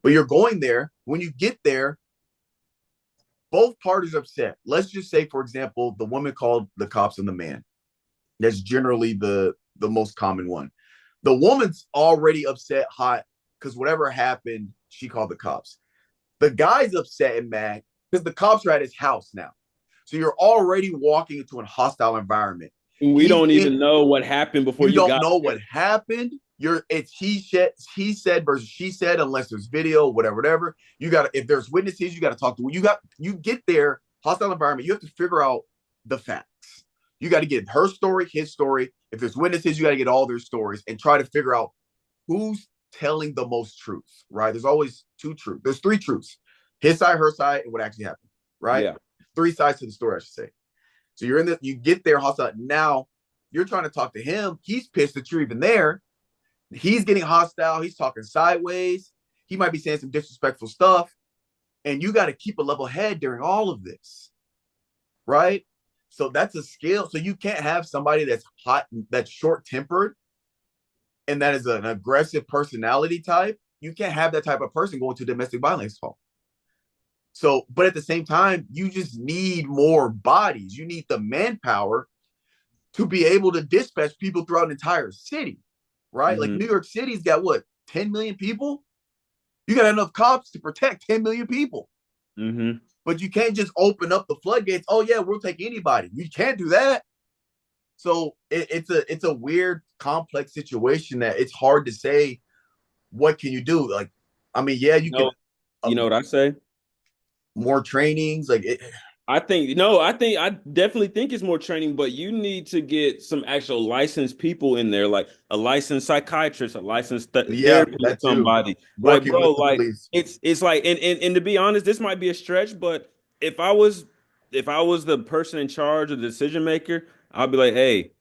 But you're going there. When you get there, both parties are upset. Let's just say, for example, the woman called the cops on the man. That's generally the most common one. The woman's already upset, hot, because whatever happened, she called the cops. The guy's upset and mad because the cops are at his house now. So you're already walking into a hostile environment. We He's don't in, even know what happened before you you don't got know there. what happened. It's he said versus she said, unless there's video, whatever. If there's witnesses, you gotta talk to you get there, hostile environment, you have to figure out the facts. You got to get her story, his story. If there's witnesses, you got to get all their stories and try to figure out who's telling the most truth, right? There's always two truths. There's three truths: his side, her side, and what actually happened, right? Yeah. Three sides to the story, I should say. So you get there hostile. Now you're trying to talk to him. He's pissed that you're even there. He's getting hostile. He's talking sideways. He might be saying some disrespectful stuff. And you got to keep a level head during all of this, right? So that's a skill. So you can't have somebody that's hot, that's short tempered, and that is an aggressive personality type. You can't have that type of person going to domestic violence call. So, but at the same time, you just need more bodies. You need the manpower to be able to dispatch people throughout an entire city, right? Like Mm-hmm. New York City's got what, 10 million people? You got enough cops to protect 10 million people. Mm-hmm. But you can't just open up the floodgates. Oh yeah, we'll take anybody. You can't do that. So it's a weird, complex situation that it's hard to say what can you do. Like, I mean, yeah, You you can know, you know what I say? more trainings. I definitely think it's more training, but you need to get some actual licensed people in there, like a licensed psychiatrist, a licensed Yeah, therapist, that too. somebody. Like, Working bro, with the like police. it's like, and to be honest, this might be a stretch, but if I was if I was the person in charge or the decision maker, I'd be like, hey,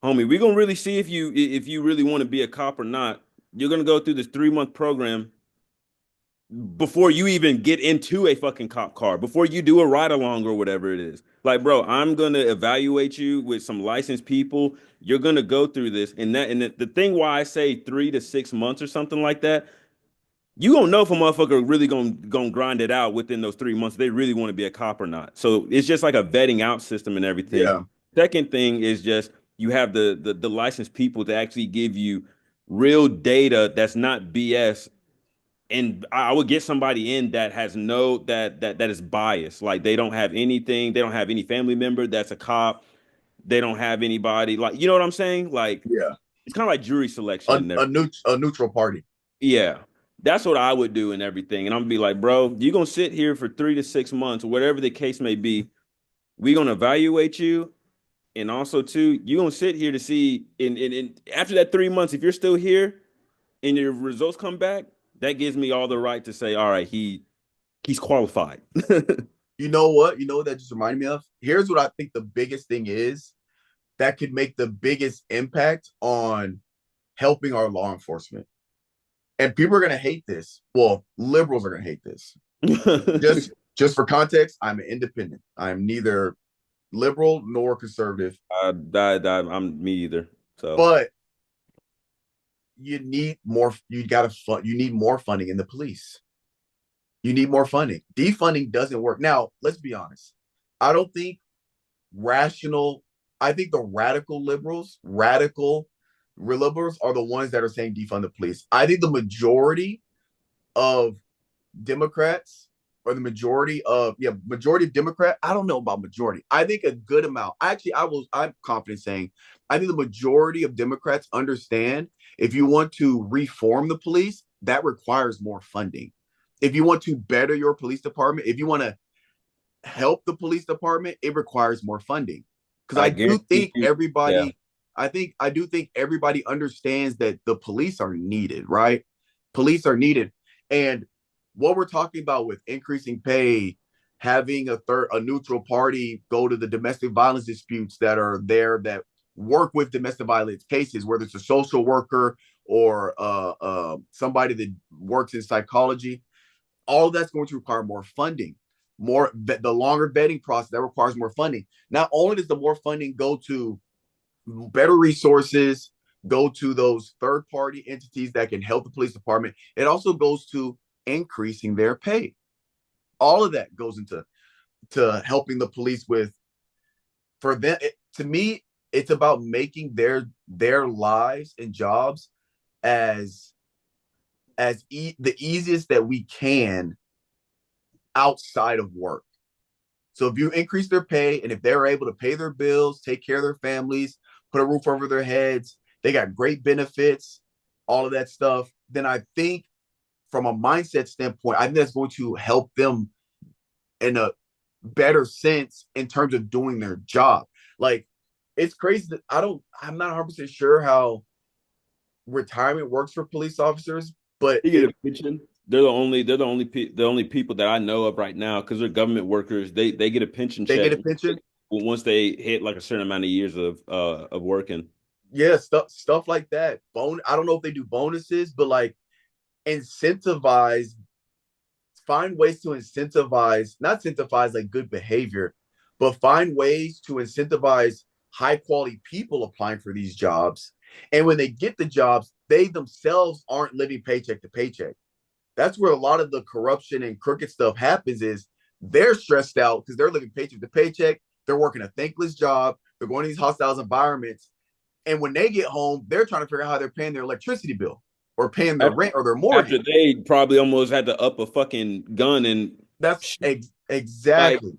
homie, we're gonna really see if you really want to be a cop or not. You're gonna go through this 3 month program before you even get into a fucking cop car, before you do a ride along or whatever it is. Like, bro, I'm gonna evaluate you with some licensed people. You're gonna go through this, and the thing why I say 3 to 6 months or something like that, you gonna know if a motherfucker really gonna grind it out within those 3 months. They really want to be a cop or not. So it's just like a vetting out system and everything. Yeah, Second thing is just you have the licensed people to actually give you real data that's not BS, and I would get somebody in that has no that is biased. Like they don't have anything, they don't have any family member that's a cop, they don't have anybody like you know what I'm saying? Like yeah. it's kind of like jury selection and everything. A neutral party. Yeah. That's what I would do and everything. And I'm gonna be like, bro, you're gonna sit here for 3 to 6 months, or whatever the case may be. We're gonna evaluate you. And also too, you gonna sit here to see in after that 3 months, if you're still here and your results come back, that gives me all the right to say, all right, he's qualified. You know what? You know what that just reminded me of? Here's what I think the biggest thing is that could make the biggest impact on helping our law enforcement. And people are gonna hate this. Well, liberals are gonna hate this. Just for context, I'm an independent. I'm neither liberal nor conservative, I'm me either. So but you need more. You need more funding in the police. You need more funding. Defunding doesn't work. Now, let's be honest. I don't think rational. I think the radical liberals are the ones that are saying defund the police. I think the majority of Democrats or the majority of Democrat. I don't know about majority. I think a good amount. Actually, I'm confident saying I think the majority of Democrats understand if you want to reform the police, that requires more funding. If you want to better your police department, if you want to help the police department, it requires more funding. Because I guarantee you, yeah. I do think everybody understands that the police are needed, right? Police are needed. And what we're talking about with increasing pay, having a neutral party go to the domestic violence disputes that are there that work with domestic violence cases, whether it's a social worker or somebody that works in psychology, all of that's going to require more funding. The longer vetting process that requires more funding. Not only does the more funding go to better resources, go to those third party entities that can help the police department, it also goes to increasing their pay. All of that goes into to helping the police with for them. To me, it's about making their lives and jobs as the easiest that we can outside of work. So if you increase their pay and if they're able to pay their bills, take care of their families, put a roof over their heads, they got great benefits, all of that stuff, then I think from a mindset standpoint, I think that's going to help them in a better sense in terms of doing their job. Like it's crazy that I'm not 100% sure how retirement works for police officers, but You get a pension. They're the only people that I know of right now because they're government workers. They get a pension they get check a pension, once they hit like a certain amount of years of working. yeah, stuff like that. I don't know if they do bonuses, but like incentivize find ways to incentivize, not incentivize like good behavior, but find ways to incentivize high quality people applying for these jobs. And when they get the jobs, they themselves aren't living paycheck to paycheck. That's where a lot of the corruption and crooked stuff happens is they're stressed out because they're living paycheck to paycheck. They're working a thankless job. They're going to these hostile environments. And when they get home, they're trying to figure out how they're paying their electricity bill or paying their After, rent or their after mortgage. they probably almost had to up a fucking gun and like Exactly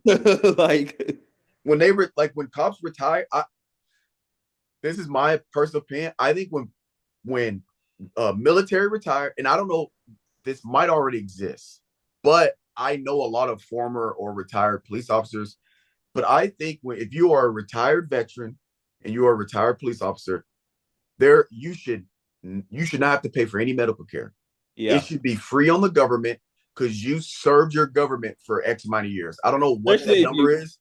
like when when cops retire. This is my personal opinion. I think when military retire, and I don't know, this might already exist, but I know a lot of former or retired police officers. But I think if you are a retired veteran and you are a retired police officer, there you should not have to pay for any medical care. It yeah. should be free on the government because you served your government for X amount of years. I don't know what that Especially if number you is.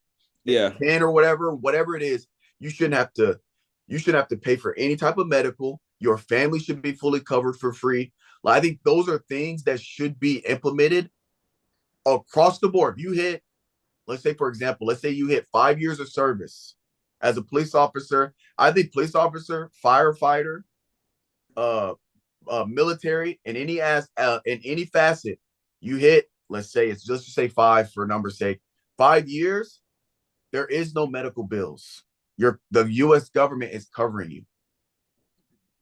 If it's yeah. 10 or whatever it is, you shouldn't have to you shouldn't have to pay for any type of medical. Your family should be fully covered for free. Like, I think those are things that should be implemented across the board. If you hit, let's say, for example, let's say you hit 5 years of service as a police officer. I think police officer, firefighter, uh, military, in any facet, you hit. Let's say it's just to say five for number's sake. 5 years, there is no medical bills. The U.S. government is covering you.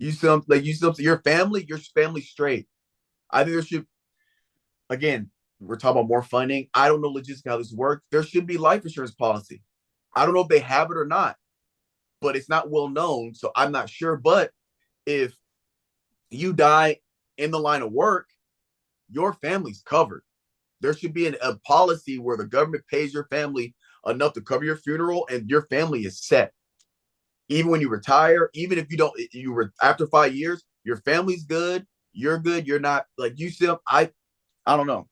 Your family straight. I think there should again. We're talking about more funding. I don't know logistically how this works. There should be life insurance policy. I don't know if they have it or not, but it's not well known, so I'm not sure. But if you die in the line of work, your family's covered. There should be a policy where the government pays your family enough to cover your funeral and your family is set. Even when you retire, even if you don't, you were after 5 years, your family's good, you're good, you're not like you still. I don't know.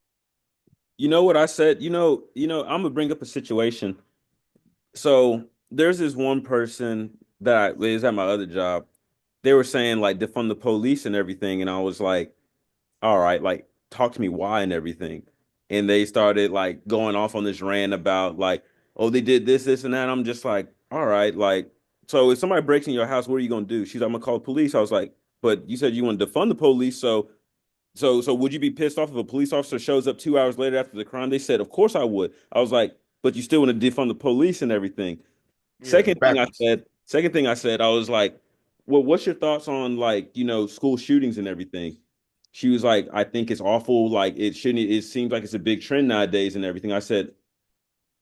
You know what I said? I'm gonna bring up a situation. So there's this one person that is at my other job. They were saying like defund the police and everything, and I was like, all right, like talk to me why and everything. And they started like going off on this rant about like, oh, they did this, this, and that. I'm just like, all right, like, so if somebody breaks in your house, what are you gonna do? She's like, I'm gonna call the police. I was like, but you said you want to defund the police, so would you be pissed off if a police officer shows up 2 hours later after the crime? They said, of course I would. I was like, but you still want to defund the police and everything. Yeah, it's Second thing I backwards. said, second thing I said, I was like, well, what's your thoughts on like, school shootings and everything? She was like, I think it's awful. Like it shouldn't, it seems like it's a big trend nowadays and everything. I said,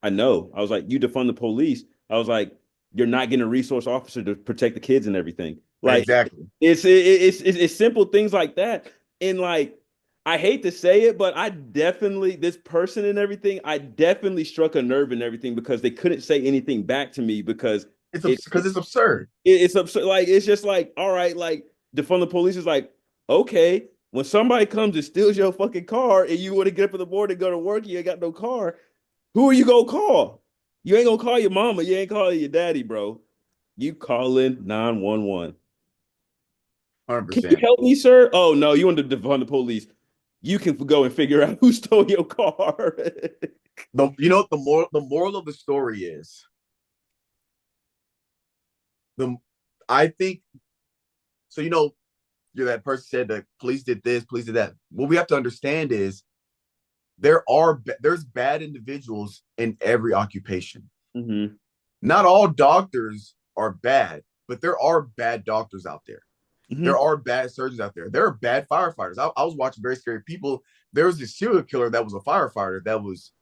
I know. I was like, you defund the police. I was like, you're not getting a resource officer to protect the kids and everything. Like Exactly. it's simple things like that. And like, I hate to say it, but I definitely this person and everything, I definitely struck a nerve and everything because they couldn't say anything back to me because It's it, because it's absurd. it's absurd. Like it's just like, all right, like defund the police is like, okay, when somebody comes and steals your fucking car and you want to get up in the morning and go to work, you ain't got no car. Who are you gonna call? You ain't gonna call your mama. You ain't calling your daddy, bro. You calling 911. Can you 100%. help me, sir? Oh no, you want to defund the police. You can go and figure out who stole your car. The moral of the story is the I think so. You're that person said that police did this, police did that. What we have to understand is there's bad individuals in every occupation. hmm Not all doctors are bad, but there are bad doctors out there. There hmm are bad surgeons out there. There are bad firefighters. I was watching Very Scary People. There was this serial killer that was a firefighter that was,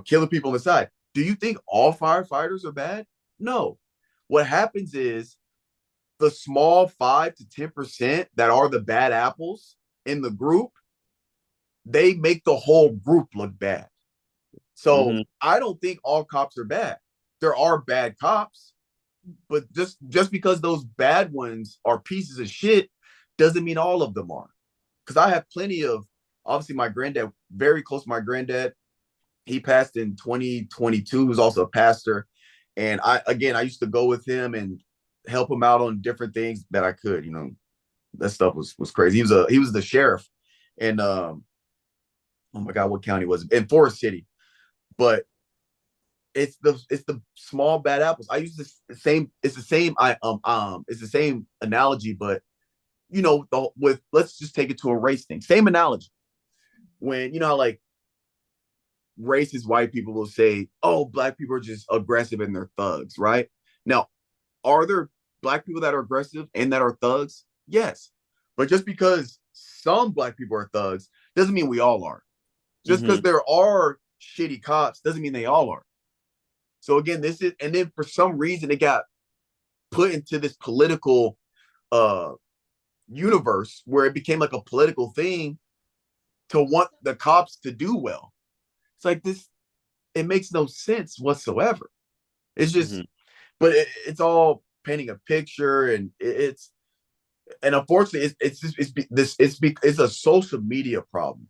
killing people on the side. Do you think all firefighters are bad? No. What happens is the small 5 to 10% that are the bad apples in the group, they make the whole group look bad. So hmm I don't think all cops are bad. There are bad cops, but just because those bad ones are pieces of shit doesn't mean all of them are. Because I have plenty of obviously my granddad, very close to my granddad. He passed in 2022. He was also a pastor, and I used to go with him and help him out on different things that I could. That stuff was crazy. He was the sheriff, and oh my god, what county was it? In Forest City, but it's the small bad apples. I use this the same. It's the same. It's the same analogy, but with let's just take it to a race thing. Same analogy. When how like racist white people will say, "Oh, black people are just aggressive and they're thugs," right? Now, are there black people that are aggressive and that are thugs? Yes, but just because some black people are thugs doesn't mean we all are. Just because hmm there are shitty cops doesn't mean they all are. So again, and then for some reason it got put into this political uh universe where it became like a political thing to want the cops to do well. It's like this, it makes no sense whatsoever. It's just, hmm but it's all painting a picture, and and unfortunately, it's just it's a social media problem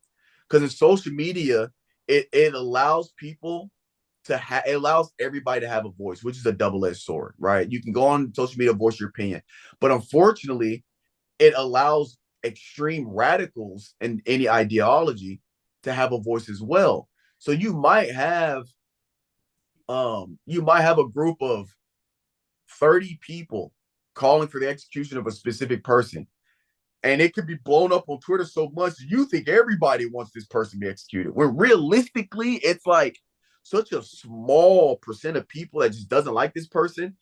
because in social media, it allows people it allows everybody to have a voice, which is a double-edged sword, right? You can go on social media, voice your opinion, but unfortunately, it allows extreme radicals in any ideology to have a voice as well. So you might have a group of 30 people calling for the execution of a specific person, and it could be blown up on Twitter so much you think everybody wants this person to be executed, when realistically it's like such a small percent of people that just doesn't like this person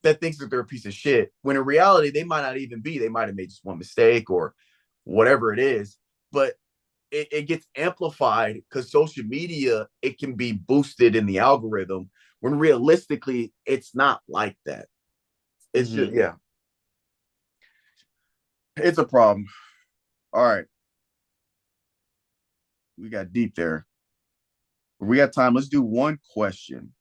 that thinks that they're a piece of shit, when in reality they might not even be. They might have made just one mistake or whatever it is, but it gets amplified because social media, it can be boosted in the algorithm, when realistically it's not like that. It's just, hmm yeah, it's a problem. All right, we got deep there. We got time. Let's do one question.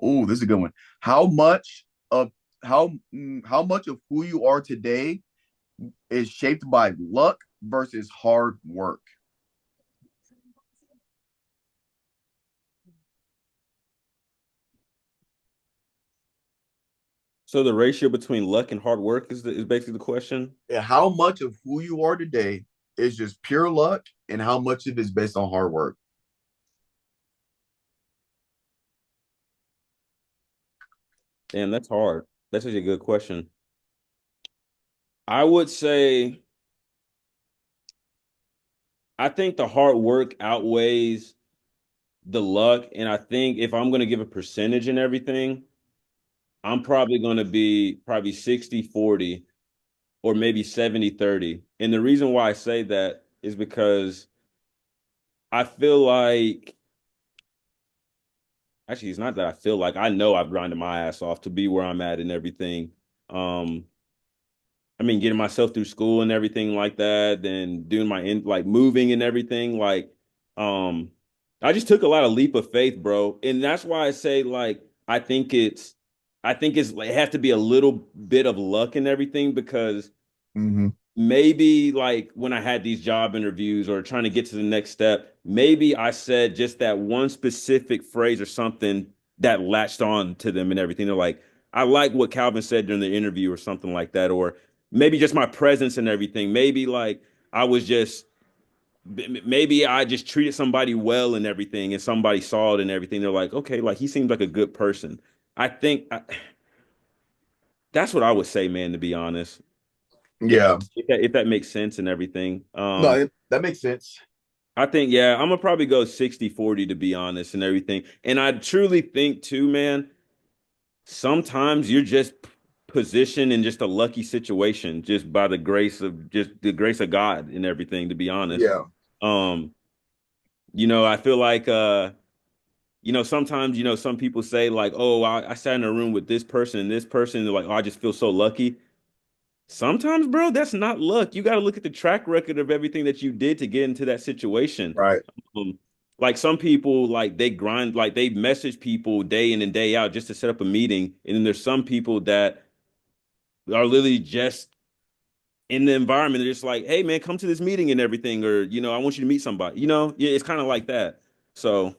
Oh, this is a good one. How much of how much of who you are today is shaped by luck versus hard work? So the ratio between luck and hard work is basically the question. Yeah, how much of who you are today is just pure luck, and how much of it is based on hard work? Damn, that's hard. That's actually a good question. I would say I think the hard work outweighs the luck. And I think if I'm gonna give a percentage and everything, I'm probably gonna be probably 60-40 or maybe 70-30. And the reason why I say that is because I feel like actually it's not that I feel like I know I've grinded my ass off to be where I'm at and everything. Um, I mean, getting myself through school and everything like that, then doing my like moving and everything. Um, I just took a lot of leap of faith, bro, and that's why I say like I think it has to be a little bit of luck and everything because Mm-hmm. maybe like when I had these job interviews or trying to get to the next step, maybe I said just that one specific phrase or something that latched on to them and everything. They're like, I like what Calvin said during the interview or something like that. Or maybe just my presence and everything. Maybe like I was just, maybe I just treated somebody well and everything and somebody saw it and everything. They're like, okay, like he seems like a good person. I think that's what I would say, man, to be honest. If, Yeah, if that makes sense and everything. that makes sense. I think, yeah, I'm gonna probably go 60-40 to be honest and everything. And I truly think too, man, sometimes you're just positioned in just a lucky situation just by the grace of God and everything, to be honest. Yeah, Um, I feel like sometimes, some people say like, oh, I sat in a room with this person, and they're like, oh, I just feel so lucky. Sometimes, bro, that's not luck. You got to look at the track record of everything that you did to get into that situation. right, Um, like some people, like they grind, like they message people day in and day out just to set up a meeting. And then there's some people that are literally just in the environment. They're just like, hey, man, come to this meeting and everything. Or, I want you to meet somebody. Yeah, it's kind of like that. So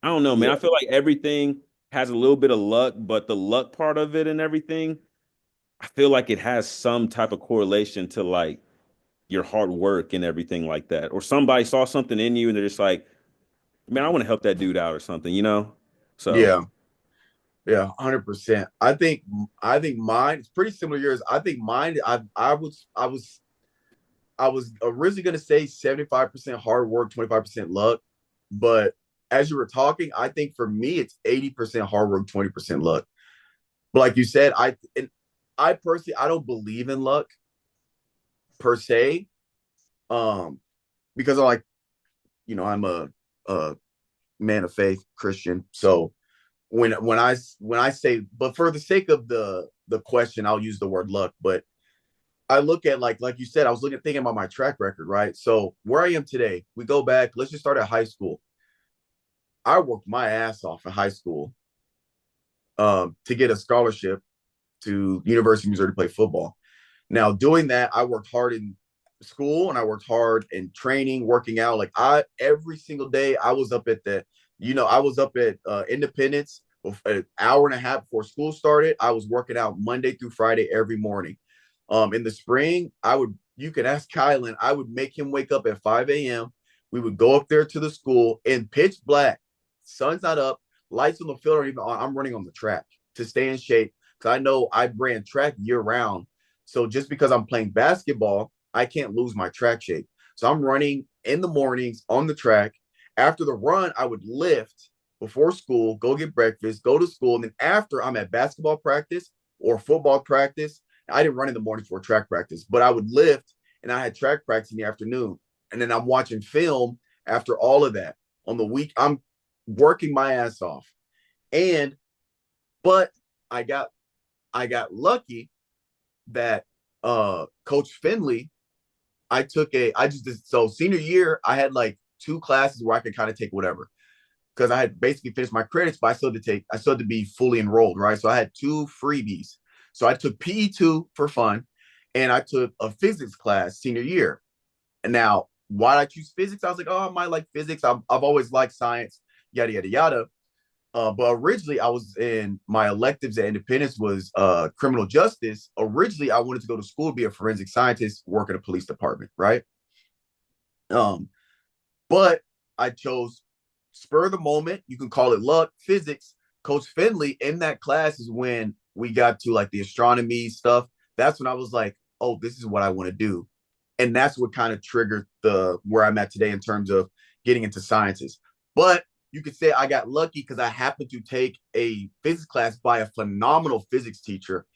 I don't know, man. yeah, I feel like everything has a little bit of luck, but the luck part of it and everything, I feel like it has some type of correlation to like your hard work and everything like that. Or somebody saw something in you and they're just like, man, I want to help that dude out or something. So yeah, yeah, 100%. I think mine. It's pretty similar to yours. I think mine. I was originally going to say 75% hard work, 25% luck, but as you were talking, I think for me it's 80% hard work, 20% luck. But like you said, I personally I don't believe in luck per se, um, because I like I'm a man of faith Christian. So when I say, but for the sake of the question, I'll use the word luck. But I look at like you said, I was thinking about my track record, right? So where I am today, we go back. Let's just start at high school. I worked my ass off in high school to get a scholarship to University of Missouri to play football. Now, doing that, I worked hard in school and I worked hard in training, working out. Like I every single day, I was up at I was up at Independence an hour and a half before school started. I was working out Monday through Friday every morning. In the spring, you could ask Kylan, I would make him wake up at 5 a.m. We would go up there to the school in pitch black, sun's not up, lights on the field are even on. I'm running on the track to stay in shape because I know I ran track year round. So just because I'm playing basketball, I can't lose my track shape. So I'm running in the mornings on the track. After the run, I would lift before school, go get breakfast, go to school. And then after I'm at basketball practice or football practice, I didn't run in the mornings for track practice, but I would lift and I had track practice in the afternoon. And then I'm watching film after all of that. On the week, I'm working my ass off. And but I got I got lucky that Coach Finley, I just so senior year, I had like two classes where I could kind of take whatever. because I had basically finished my credits, but I still had to be fully enrolled, right? So I had two freebies. So I took PE2 for fun, and I took a physics class senior year. And now, why did I choose physics? I was like, oh, I might like physics. I've always liked science, yada yada yada. But originally, I was in my electives at Independence was criminal justice. Originally, I wanted to go to school to be a forensic scientist, work in a police department, right? Um, but I chose spur of the moment. You can call it luck, physics. Coach Finley in that class is when we got to like the astronomy stuff. That's when I was like, oh, this is what I want to do. And that's what kind of triggered the where I'm at today in terms of getting into sciences. But you could say I got lucky because I happened to take a physics class by a phenomenal physics teacher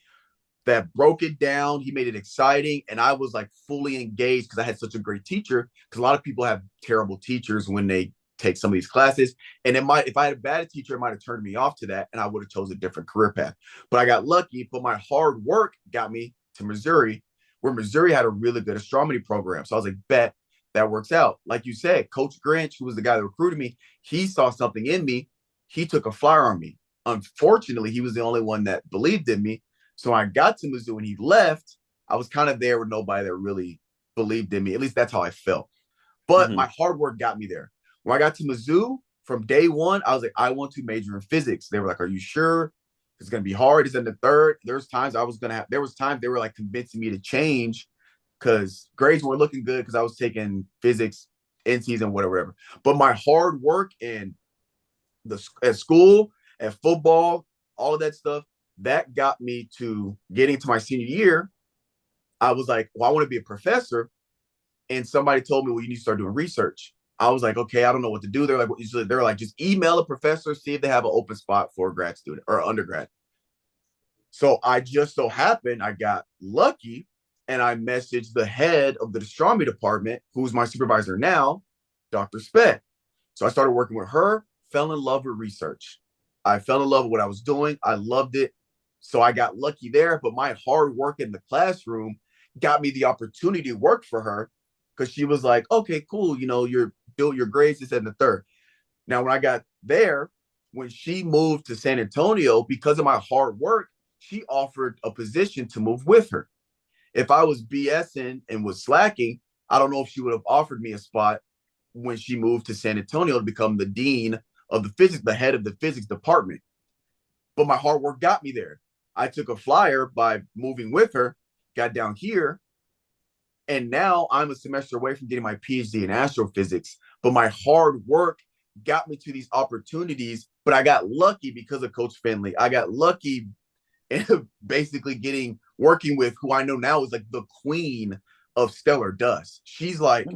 that broke it down. He made it exciting, and I was like fully engaged because I had such a great teacher. Because a lot of people have terrible teachers when they take some of these classes, and it might, if I had a bad teacher, it might have turned me off to that, and I would have chosen a different career path. But I got lucky. But my hard work got me to Missouri, where Missouri had a really good astronomy program. So I was like, bet that works out. Like you said, Coach Grinch, who was the guy that recruited me, he saw something in me. He took a flyer on me. Unfortunately, he was the only one that believed in me. So when I got to Mizzou and he left, I was kind of there with nobody that really believed in me. At least that's how I felt. But Hmm. my hard work got me there. When I got to Mizzou, from day one, I was like, I want to major in physics. They were like, are you sure? It's gonna be hard. It's in the third. There's times I was gonna have. There was times they were like convincing me to change because grades weren't looking good because I was taking physics in season, whatever. But my hard work in the at school, at football, all of that stuff, that got me to getting to my senior year. I was like, well, I want to be a professor. And somebody told me, well, you need to start doing research. I was like, okay, I don't know what to do. They're like, just email a professor, see if they have an open spot for a grad student or undergrad. So I just so happened I got lucky and I messaged the head of the astronomy department, who's my supervisor now, Dr. Speck. So I started working with her, fell in love with research. I fell in love with what I was doing. I loved it. So I got lucky there, but my hard work in the classroom got me the opportunity to work for her because she was like, okay, cool. You know, your grades is in the third. Now, when I got there, when she moved to San Antonio, because of my hard work, she offered a position to move with her. If I was BSing and was slacking, I don't know if she would have offered me a spot when she moved to San Antonio to become the dean of the physics, the head of the physics department. But my hard work got me there. I took a flyer by moving with her, got down here, and now I'm a semester away from getting my PhD in astrophysics. But my hard work got me to these opportunities. But I got lucky because of Coach Finley. I got lucky in basically getting working with who I know now is like the queen of stellar dust. She's like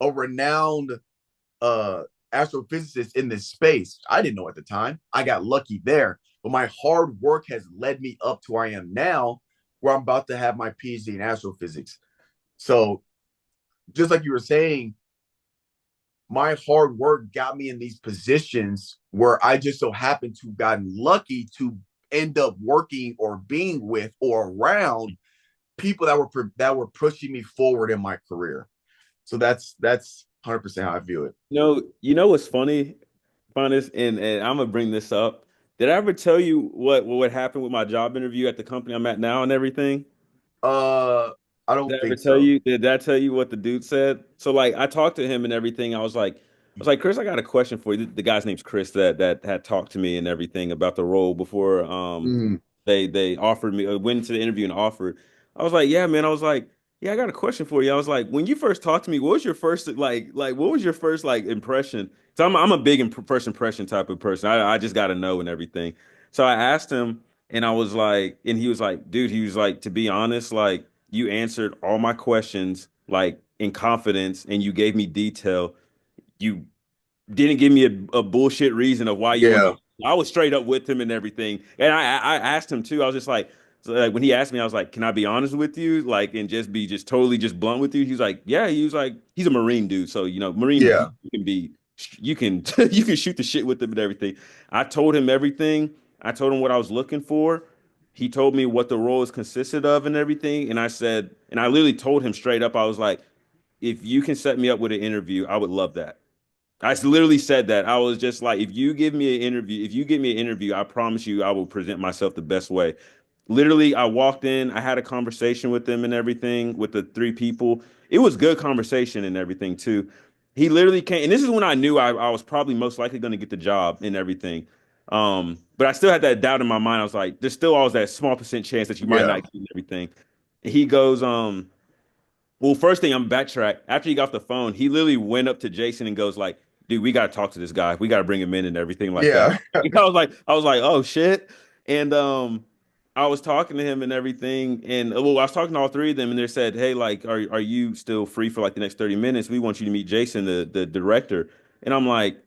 a renowned uh astrophysicist in this space. I didn't know at the time. I got lucky there. But my hard work has led me up to where I am now, where I'm about to have my PhD in astrophysics. So just like you were saying, my hard work got me in these positions where I just so happened to gotten lucky to end up working or being with or around people that were pushing me forward in my career. So that's 100% how I view it. You know what's funny, Finis, and I'm gonna bring this up. Did I ever tell you what happened with my job interview at the company I'm at now and everything? Uh, I Did don't I ever think tell so. you? Did I tell you what the dude said? So like I talked to him and everything. I was like, Chris, I got a question for you. The guy's name's Chris that had talked to me and everything about the role before Mm, they offered me went to the interview and offered. I was like, yeah, man. I was like, yeah, I got a question for you. I was like, when you first talked to me, what was your first like what was your first like impression? So I'm a big first impression type of person. I just got to know and everything. So I asked him and I was like, and he was like, dude, he was like, to be honest, like you answered all my questions like in confidence and you gave me detail. You didn't give me a bullshit reason of why you want yeah, to. I was straight up with him and everything. And I asked him too. I was just like, so like when he asked me, I was like, can I be honest with you? Like, and just be just totally just blunt with you. He was like, yeah. He was like, he's a Marine dude. So, you know, Marine, yeah, you can be, you can, you can shoot the shit with him and everything. I told him everything. I told him what I was looking for. He told me what the role is consisted of and everything. And I said, and I literally told him straight up, I was like, if you can set me up with an interview, I would love that. I literally said that. I was just like, if you give me an interview, if you give me an interview, I promise you I will present myself the best way. Literally, I walked in, I had a conversation with them and everything with the three people. It was good conversation and everything too. He literally came, and this is when I knew I was probably most likely going to get the job and everything. But I still had that doubt in my mind. I was like, there's still always that small percent chance that you might Yeah. not get everything. He goes, well, first thing I'm backtrack. After he got off the phone, he literally went up to Jason and goes like, "Dude, we gotta talk to this guy. We gotta bring him in and everything like that." Yeah. I was like, "Oh shit!" And I was talking to him and everything, and well, I was talking to all three of them, and they said, "Hey, like, are you still free for like the next 30 minutes? We want you to meet Jason, the director." And I'm like,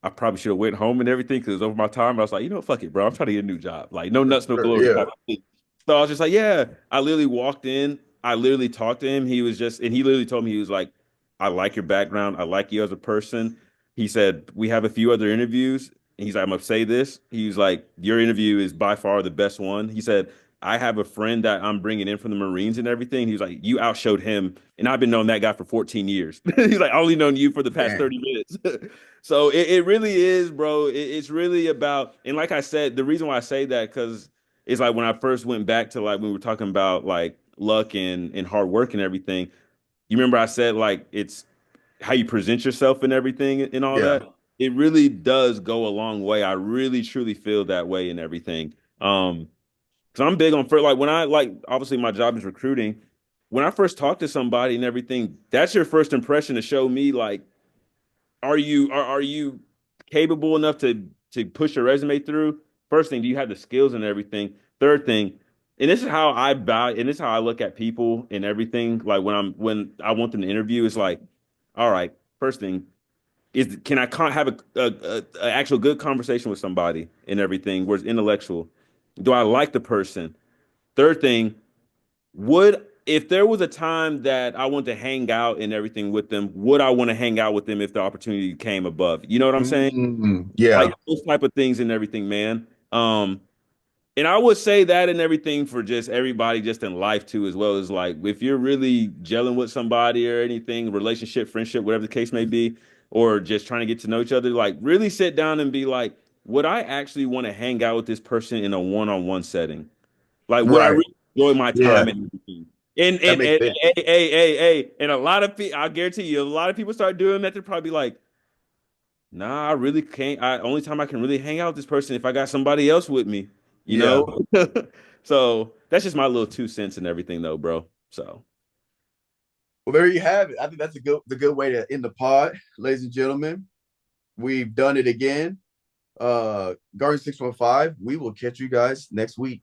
I probably should have went home and everything because it was over my time. But I was like, you know, fuck it, bro. I'm trying to get a new job. Like, no nuts, no Sure, glory yeah. type of thing. So I was just like, yeah. I literally walked in. I literally talked to him. He was just, and he literally told me, he was like, I like your background. I like you as a person. He said, we have a few other interviews. And he's like, I'm gonna say this. He was like, your interview is by far the best one. He said, I have a friend that I'm bringing in from the Marines and everything. He was like, you outshowed him. And I've been knowing that guy for 14 years. He's like, I only known you for the past Man. 30 minutes. So it really is, bro. It's really about, and like I said, the reason why I say that because it's like when I first went back to like when we were talking about like luck and hard work and everything. You remember I said like it's how you present yourself and everything and all Yeah. that. It really does go a long way. I really truly feel that way and everything. Because I'm big on for like when I like obviously my job is recruiting. When I first talk to somebody and everything, that's your first impression to show me like are you capable enough to push your resume through? First thing, do you have the skills and everything? Third thing, and this is how I buy, and this is how I look at people and everything. Like when I want them to interview, it's like, all right, first thing is can I have a actual good conversation with somebody and everything where it's intellectual? Do I like the person? Third thing, would if there was a time that I want to hang out and everything with them, would I want to hang out with them if the opportunity came above? You know what I'm saying? Like Yeah. those type of things and everything, man. And I would say that and everything for just everybody just in life too, as well as like if you're really gelling with somebody or anything, relationship, friendship, whatever the case may be, or just trying to get to know each other, like really sit down and be like, would I actually want to hang out with this person in a one-on-one setting? Like, would I Right. really enjoy my Yeah. time and everything? And That and, makes and sense. hey, and a lot of people, I guarantee you, a lot of people start doing that. They're probably like, nah, I really can't. Only time I can really hang out with this person if I got somebody else with me, you Yeah. know? So that's just my little 2 cents and everything, though, bro. So Well, there you have it. I think that's the good way to end the pod, ladies and gentlemen. We've done it again. Garden 615. We will catch you guys next week.